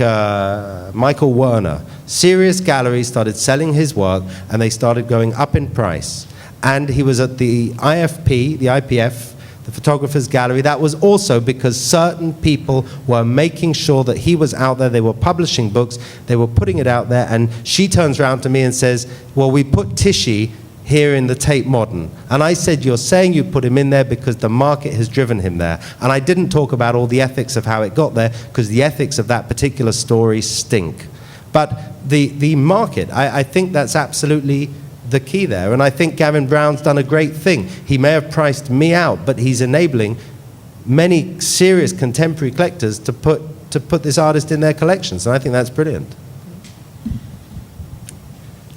Michael Werner. Serious galleries started selling his work, and they started going up in price. And he was at the IFP, the IPF, the Photographers Gallery. That was also because certain people were making sure that he was out there. They were publishing books, they were putting it out there, and she turns around to me and says, well, we put Tishy here in the Tate Modern. And I said, you're saying you put him in there because the market has driven him there. And I didn't talk about all the ethics of how it got there, because the ethics of that particular story stink. But the market, I think that's absolutely the key there. And I think Gavin Brown's done a great thing. He may have priced me out, but he's enabling many serious contemporary collectors to put this artist in their collections. And I think that's brilliant.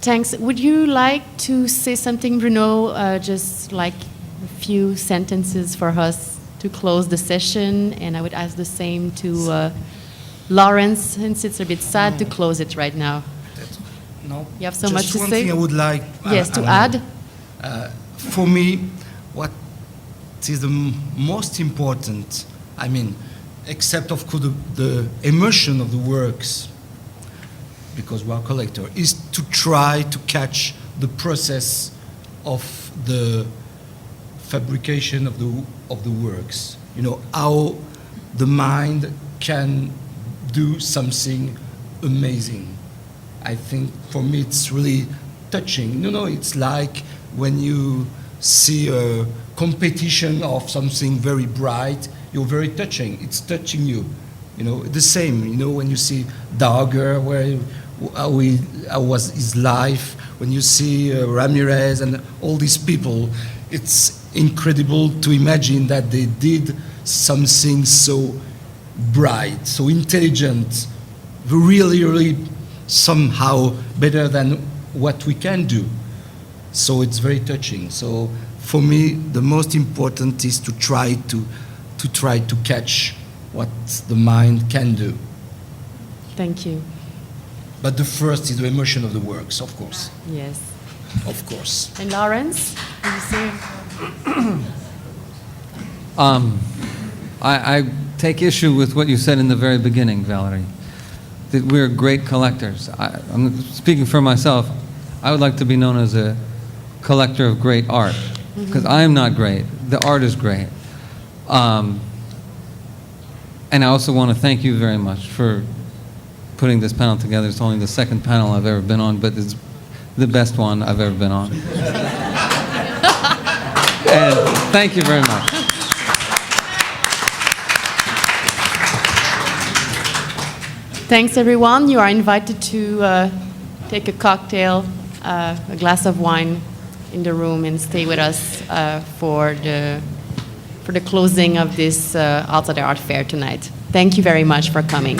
Thanks. Would you like to say something, Bruno? Just like a few sentences for us to close the session. And I would ask the same to Lawrence, since it's a bit sad to close it right now. No. You have so Just much to one say? thing I would like to add. For me, what is the most important, except of course the emotion of the works, because we are a collector, is to try to catch the process of the fabrication of the works. How the mind can do something amazing. I think for me it's really touching. It's like when you see a competition of something very bright, you're very touching. It's touching you. The same, when you see Dagger, how was his life, when you see Ramirez and all these people, it's incredible to imagine that they did something so bright, so intelligent, really, really somehow better than what we can do. So it's very touching. So for me, the most important is to try to catch what the mind can do. Thank you. But the first is the emotion of the works, of course. Yes. Of course. And Lawrence, did you say? I take issue with what you said in the very beginning, Valerie, that we're great collectors. I'm speaking for myself. I would like to be known as a collector of great art, because I am not great. The art is great. And I also want to thank you very much for putting this panel together. It's only the second panel I've ever been on, but it's the best one I've ever been on. And thank you very much. Thanks, everyone. You are invited to take a cocktail, a glass of wine in the room and stay with us for the closing of this Alta de Art Fair tonight. Thank you very much for coming.